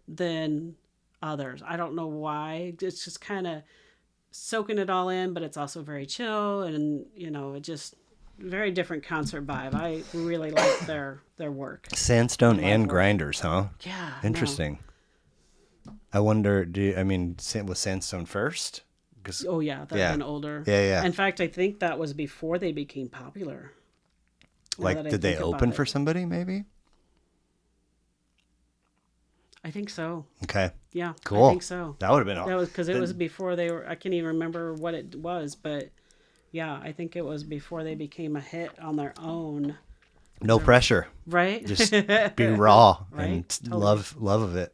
than others. I don't know why. It's just kind of soaking it all in, but it's also very chill, and it just very different concert vibe. I really like their work.
Sandstone and Grinders, huh?
Yeah.
Interesting. I wonder. Was Sandstone first?
Oh yeah, that's been older.
Yeah.
In fact, I think that was before they became popular.
Like, did they open for somebody? Maybe.
I think so.
Okay.
Yeah.
Cool.
I think so.
That would have been awesome.
That was because it was before they were. I can't even remember what it was, but yeah, I think it was before they became a hit on their own.
No pressure.
Right.
Just be raw
Right?
and
Totally.
love of it.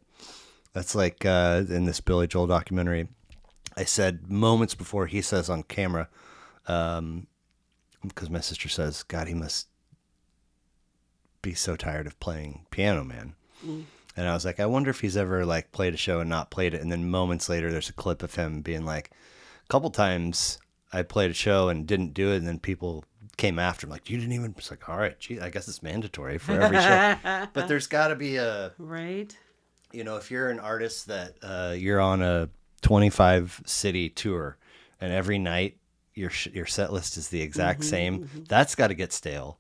That's like in this Billy Joel documentary. I said moments before he says on camera, because my sister says, God, he must be so tired of playing Piano Man. And I was like, I wonder if he's ever like played a show and not played it. And then moments later, there's a clip of him being like, a couple times I played a show and didn't do it. And then people came after him like, you didn't even. It's like, all right, gee, I guess it's mandatory for every show. But there's got to be a,
right.
If you're an artist that you're on a 25 city tour and every night your set list is the exact same, that's got to get stale.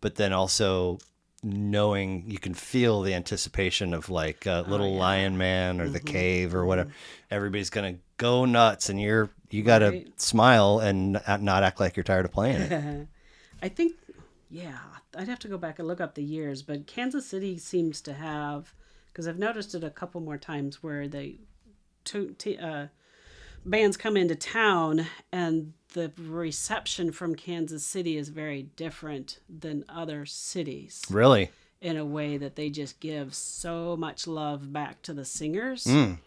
But then also knowing you can feel the anticipation of like Little Lion Man or The Cave or whatever, everybody's going to go nuts and you got to smile and not act like you're tired of playing it.
I think, I'd have to go back and look up the years, but Kansas City seems to have, because I've noticed it a couple more times where bands come into town and the reception from Kansas City is very different than other cities.
Really?
In a way that they just give so much love back to the singers.
Mm.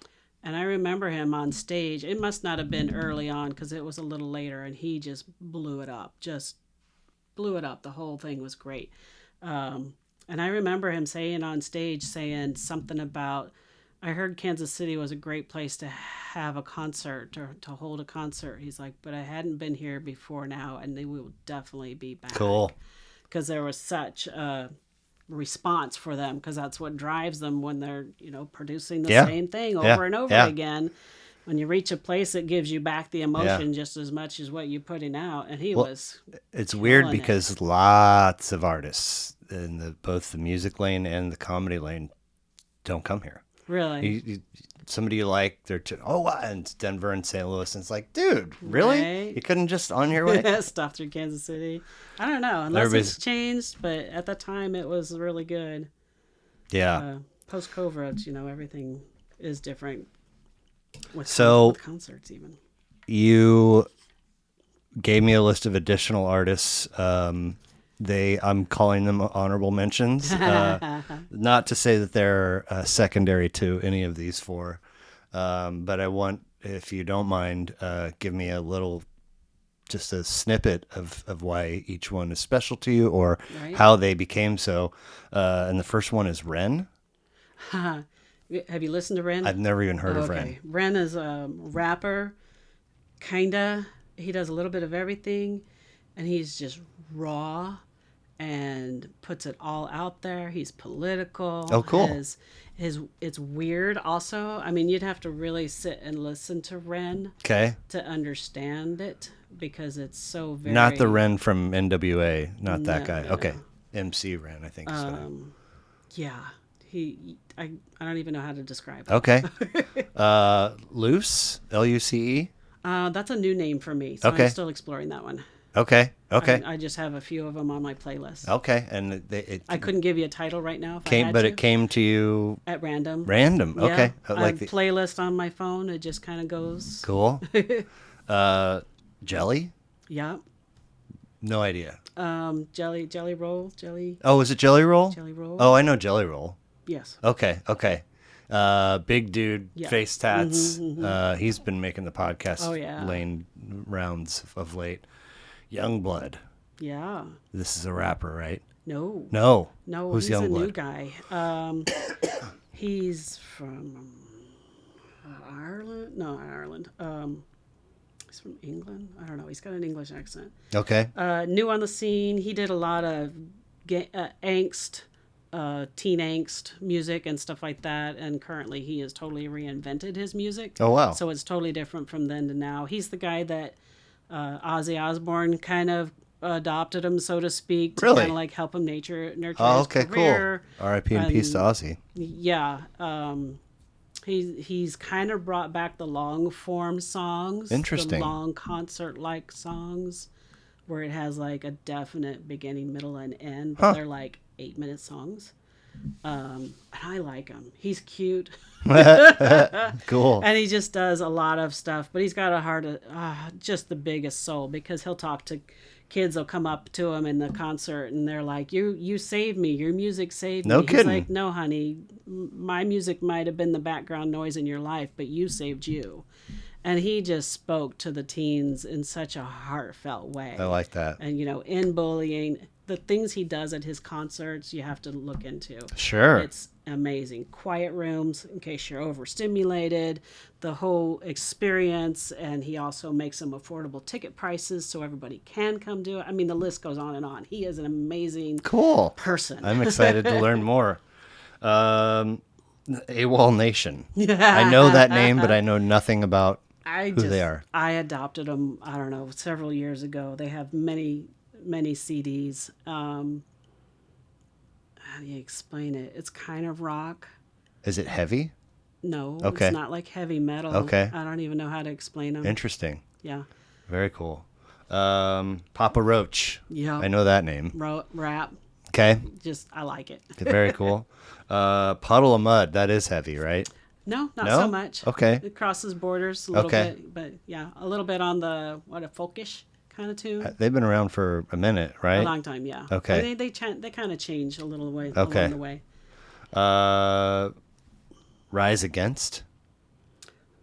And I remember him on stage. It must not have been early on because it was a little later, and he just blew it up. The whole thing was great. And I remember him saying on stage, something about, I heard Kansas City was a great place to have a concert or to hold a concert. He's like, but I hadn't been here before now, and they will definitely be back.
Cool.
Because there was such a response for them, because that's what drives them when they're, producing the same thing over and over again. When you reach a place, it gives you back the emotion just as much as what you're putting out. And
it's weird because lots of artists in both the music lane and the comedy lane don't come here.
Really?
Somebody you like, and Denver and St. Louis, and it's like, dude, really?
Right?
You couldn't just on your way?
Stop through Kansas City. I don't know, unless it's changed, but at the time it was really good.
Yeah.
Post-COVID, everything is different with concerts even.
You gave me a list of additional artists. I'm calling them honorable mentions. Not to say that they're secondary to any of these four, but I want, if you don't mind, give me just a snippet of why each one is special to you or how they became so. And the first one is Ren.
Have you listened to Ren?
I've never even heard of Ren.
Ren is a rapper, kinda. He does a little bit of everything, and he's just raw and puts it all out there. He's political.
Oh, cool.
It's weird also. I mean, you'd have to really sit and listen to Ren to understand it, because it's so very...
Not the Ren from NWA, not that guy.
No.
Okay. MC Ren, I think is his name.
Yeah. I don't even know how to describe it.
Okay. Luce, Luce.
That's a new name for me, so
Okay.
I'm still exploring that one.
Okay. Okay.
I just have a few of them on my playlist.
Okay. And it
I couldn't give you a title right now if I
came,
had
but
to.
it came to you
At random.
random.
Yeah.
Okay.
I
Like
have a playlist on my phone. It just kind of goes.
cool. Jelly?
Yeah.
No idea.
Jelly roll, jelly
Oh, is it Jelly Roll?
roll.
Oh, I know Jelly Roll.
Yes.
Okay. Okay. Big dude,
Yeah.
face tats. He's been making the podcast
Oh, yeah.
lane rounds of late. Young Blood.
Yeah.
This is a rapper, right?
No.
No.
No,
Who's
he's a
Youngblood?
new guy. He's from Ireland. No, not Ireland. He's from England. I don't know. He's got an English accent.
Okay.
New on the scene. He did a lot of angst, teen angst music and stuff like that. And currently, he has totally reinvented his music.
Oh, wow.
So it's totally different from then to now. He's the guy that Ozzy Osbourne kind of adopted him, so to speak, to
Really?
kind of like help him nurture
Oh,
his
okay,
career.
cool. R.I.P. and peace to Ozzy.
Yeah. He's kind of brought back the long form songs.
Interesting.
The long concert like songs where it has like a definite beginning, middle, and end, but they're like 8-minute songs. And I like him. He's cute.
Cool.
And he just does a lot of stuff, but he's got a heart of just the biggest soul, because he'll talk to kids. Will come up to him in the concert and they're like, you saved me, your music saved me.
No
He's
kidding.
like, no honey, my music might have been the background noise in your life, but you saved you. And he just spoke to the teens in such a heartfelt way.
I like that.
And in bullying, the things he does at his concerts, you have to look into.
Sure.
It's amazing. Quiet rooms in case you're overstimulated, the whole experience. And he also makes them affordable ticket prices so everybody can come do it. I mean, the list goes on and on. He is an amazing
Cool.
person.
I'm excited to learn more. AWOL Nation. I know that name, but I know nothing about who they are.
I adopted them, I don't know, several years ago. They have many CDs. How do you explain it? It's kind of rock.
Is it heavy?
No,
Okay.
It's not like heavy metal.
Okay.
I don't even know how to explain them.
Interesting.
Yeah.
Very cool. Papa Roach.
Yeah.
I know that name.
Rap.
Okay.
Just, I like it.
Very cool. Puddle of Mud. That is heavy, right?
No, not
No?
so much.
Okay.
It crosses borders a little
Okay.
bit, but yeah, a little bit on the, a folkish kind of tune.
They've been around for a minute,
A
right?
long time, yeah.
Okay.
They kind of change a little way
Okay.
along the way.
Rise Against.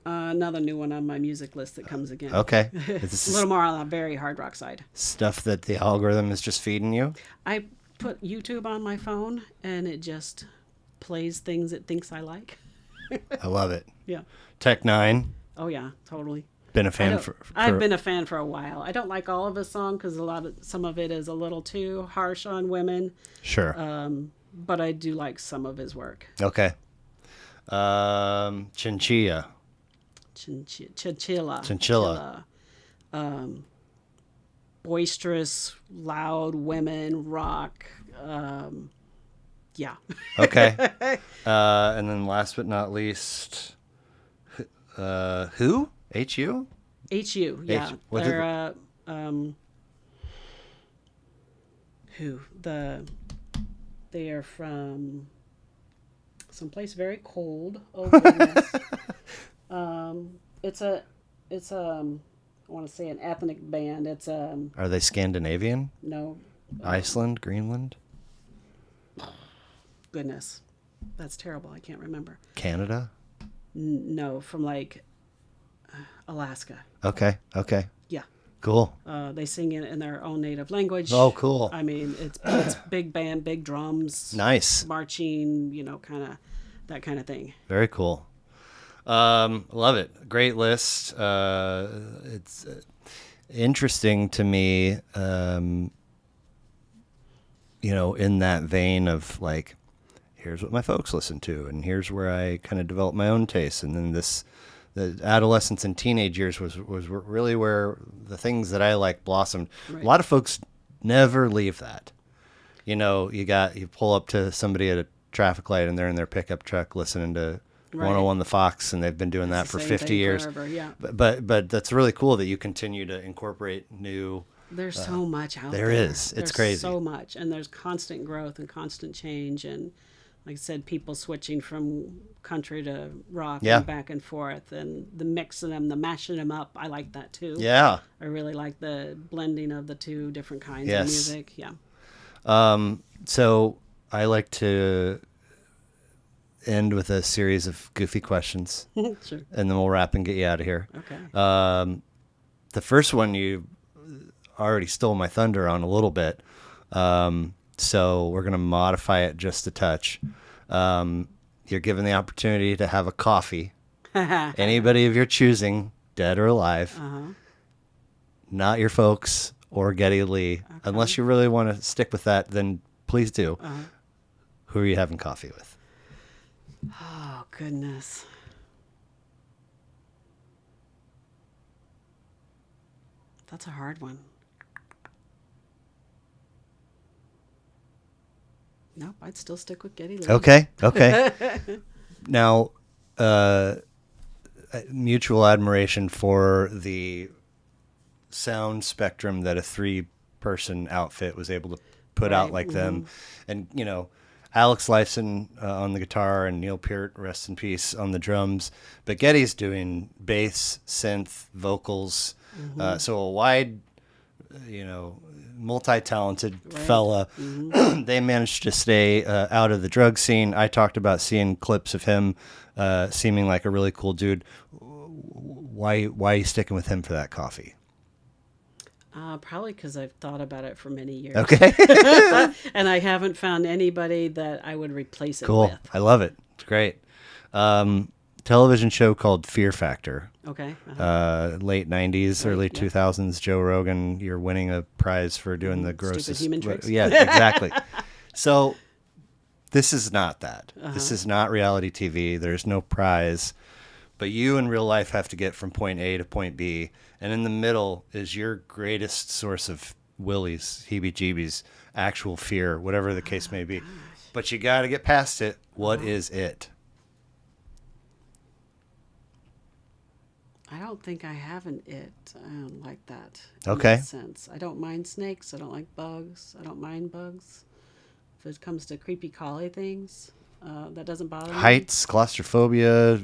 Another new one on my music list that comes again.
Okay.
A
This
little
is
more on the very hard rock side.
stuff that the algorithm is just feeding you.
I put YouTube on my phone and it just plays things it thinks I like.
I love it.
Yeah.
Tech Nine.
Oh yeah, totally.
Been a fan for
I've been a fan for a while. I don't like all of his songs because some of it is a little too harsh on women.
Sure.
But I do like some of his work.
Okay. Chinchilla.
Chinchilla. Boisterous, loud women, rock. Yeah.
Okay. And then last but not least, who? H.U.?
H.U. Yeah.
What is
They're they are from someplace very cold. Oh goodness. It's I want to say an ethnic band. It's
Are they Scandinavian?
no,
Iceland? Greenland?
goodness, that's terrible. I can't remember.
Canada?
No, from like Alaska.
Okay. Okay.
Yeah.
Cool.
They sing it in their own native language.
Oh, cool.
I mean, it's big band, big drums,
Nice.
marching, kind of that kind of thing.
Very cool. Love it. Great list. It's interesting to me, in that vein of like, here's what my folks listen to, and here's where I kind of developed my own taste. And then the adolescence and teenage years was really where the things that I like blossomed.
Right.
A lot of folks never leave that. You pull up to somebody at a traffic light and they're in their pickup truck listening to 101 The Fox, and they've been doing that for 50 years.
Forever, yeah.
But that's really cool that you continue to incorporate new.
There's so much out there.
There is. It's crazy.
So much, and there's constant growth and constant change, and like I said, people switching from country to rock and back and forth, and the mixing them, the mashing them up. I like that too.
Yeah.
I really like the blending of the two different kinds of music. Yeah.
So I like to end with a series of goofy questions.
Sure.
And then we'll wrap and get you out of here.
Okay.
The first one you already stole my thunder on a little bit. So we're going to modify it just a touch. You're given the opportunity to have a coffee. Anybody of your choosing, dead or alive. Not your folks or Geddy Lee. Okay. Unless you really want to stick with that, then please do. Who are you having coffee with?
Oh, goodness. That's a hard one. Nope, I'd still stick with Geddy Lee.
Okay. Now, mutual admiration for the sound spectrum that a 3-person outfit was able to put out like them. And, you know, Alex Lifeson on the guitar and Neil Peart, rest in peace, on the drums. But Geddy's doing bass, synth, vocals. So a wide, multi-talented fella. They managed to stay out of the drug scene. I talked about seeing clips of him seeming like a really cool dude. Why are you sticking with him for that coffee?
Probably because I've thought about it for many years.
Okay.
And I haven't found anybody that I would replace it
Cool.
with.
I love it. It's great. Television show called Fear Factor.
Okay.
Late 90s, early 2000s. Joe Rogan, you're winning a prize for doing the grossest.
Stupid human tricks.
Yeah, exactly. So this is not that. This is not reality TV. There's no prize. But you in real life have to get from point A to point B. And in the middle is your greatest source of willies, heebie-jeebies, actual fear, whatever the case may be. But you got to get past it. What is it?
I don't think I have an it like that.
Okay.
In that sense. I don't mind snakes. I don't like bugs. I don't mind bugs. If it comes to creepy crawly things, that doesn't bother me.
Heights, claustrophobia.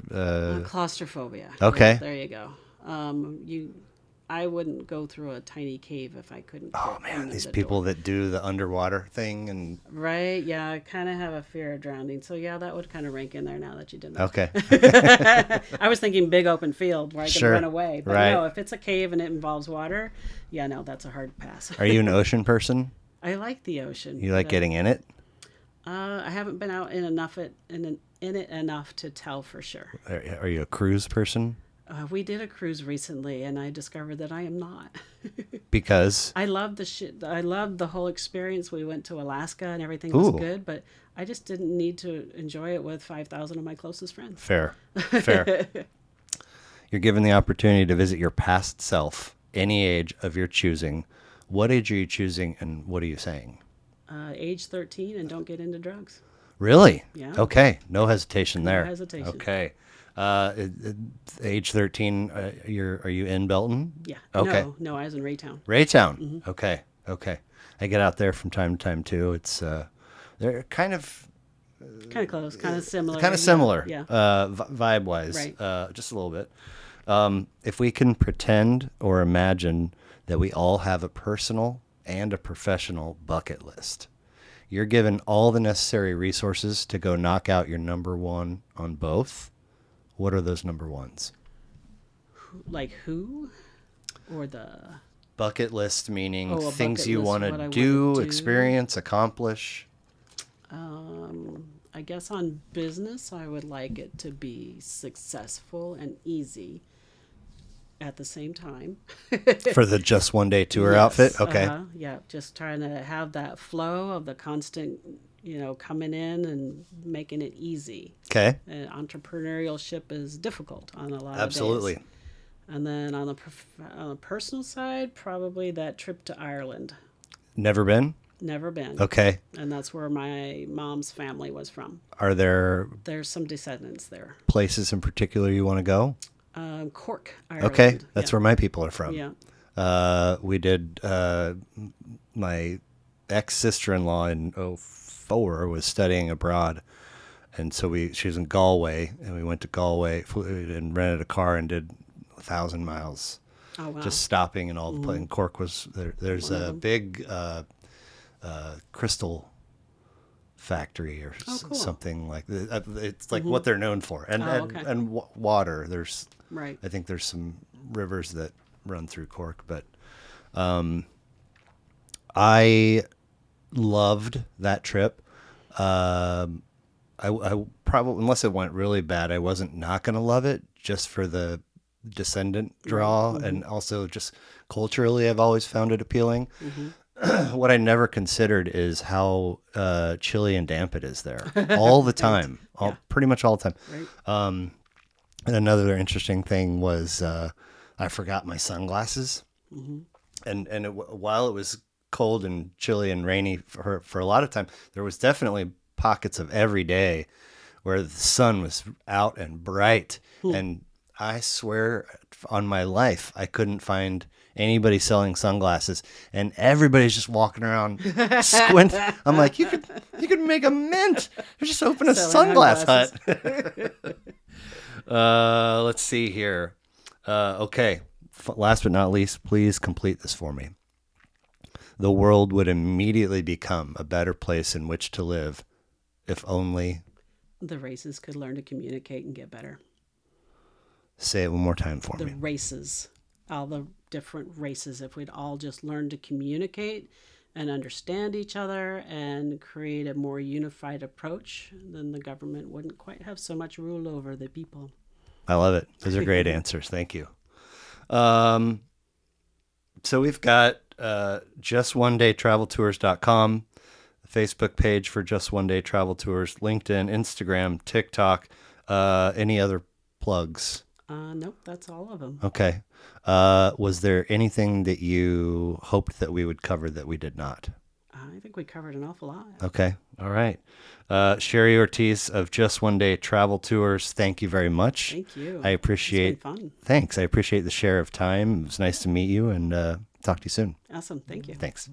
Claustrophobia.
Okay.
Yeah, there you go. I wouldn't go through a tiny cave if I couldn't.
Oh man, these people that do the underwater thing and.
Right. Yeah, I kind of have a fear of drowning, so yeah, that would kind of rank in there now that you didn't.
Okay.
I was thinking big open field where I can run away, but
right.
no, if it's a cave and it involves water, yeah, no, that's a hard pass.
Are you an ocean person?
I like the ocean.
You like getting in it?
I haven't been out in it enough to tell for sure.
Are you a cruise person?
We did a cruise recently, and I discovered that I am not.
Because?
I loved I loved the whole experience. We went to Alaska, and everything was good, but I just didn't need to enjoy it with 5,000 of my closest friends.
Fair. You're given the opportunity to visit your past self, any age of your choosing. What age are you choosing, and what are you saying?
Age 13, and don't get into drugs.
Really?
Yeah.
Okay. No hesitation there.
No hesitation.
Okay. Age 13, are you in Belton?
Yeah.
Okay.
No, I was in Raytown.
Raytown.
Mm-hmm.
Okay. I get out there from time to time too. It's they're kind of
close, kind of similar. Yeah.
Vibe wise,
right.
Just a little bit. If we can pretend or imagine that we all have a personal and a professional bucket list, you're given all the necessary resources to go knock out your number one on both. What are those number ones?
Like who? Or the...
Bucket list meaning things you
want
to do, experience, accomplish.
I guess on business, I would like it to be successful and easy at the same time.
For the Just One Day Tour outfit? Okay.
Yeah, just trying to have that flow of the constant... coming in and making it easy.
Okay.
And entrepreneurship is difficult on a lot
Absolutely.
of days. And then on the personal side, probably that trip to Ireland.
Never been?
Never been.
Okay.
And that's where my mom's family was from.
Are there
There's some descendants there.
places in particular you want to go?
Cork, Ireland.
Okay. That's
yeah.
where my people are from.
Yeah.
We did, my ex-sister-in-law in '04 was studying abroad. And so she was in Galway, and we went to Galway and rented a car and did 1,000 miles.
Oh, wow.
Just stopping in all the places. Cork was there. There's a big crystal factory or
cool.
something like that. It's like what they're known for, and
okay.
and water. There's
Right.
I think there's some rivers that run through Cork, but I loved that trip. I probably, unless it went really bad, I wasn't not going to love it just for the descendant draw, and also just culturally, I've always found it appealing. What I never considered is how chilly and damp it is there all the time, pretty much all the time.
Right.
And another interesting thing was I forgot my sunglasses, and while it was cold and chilly and rainy for a lot of time, there was definitely pockets of every day where the sun was out and bright, and I swear on my life I couldn't find anybody selling sunglasses, and everybody's just walking around squint. I'm like, you could make a mint. You just open a sunglass hut. Let's see here. Okay, last but not least, please complete this for me. The world would immediately become a better place in which to live if only
The races could learn to communicate and get better.
Say it one more time for
The
me.
races, all the different races, if we'd all just learn to communicate and understand each other and create a more unified approach, then the government wouldn't quite have so much rule over the people.
I love it. Those are great answers. Thank you. So we've got justonedaytraveltours.com, Facebook page for Just One Day Travel Tours, LinkedIn, Instagram, TikTok. Any other plugs?
Nope, that's all of them.
Okay. Was there anything that you hoped that we would cover that we did not?
I think we covered an awful lot.
Okay. All right. Sherrie Ortiz of Just One Day Travel Tours, thank you very much.
Thank you.
I appreciate.
It's been fun.
Thanks. I appreciate the share of time. It was nice to meet you, and talk to you soon.
Awesome. Thank you.
Thanks.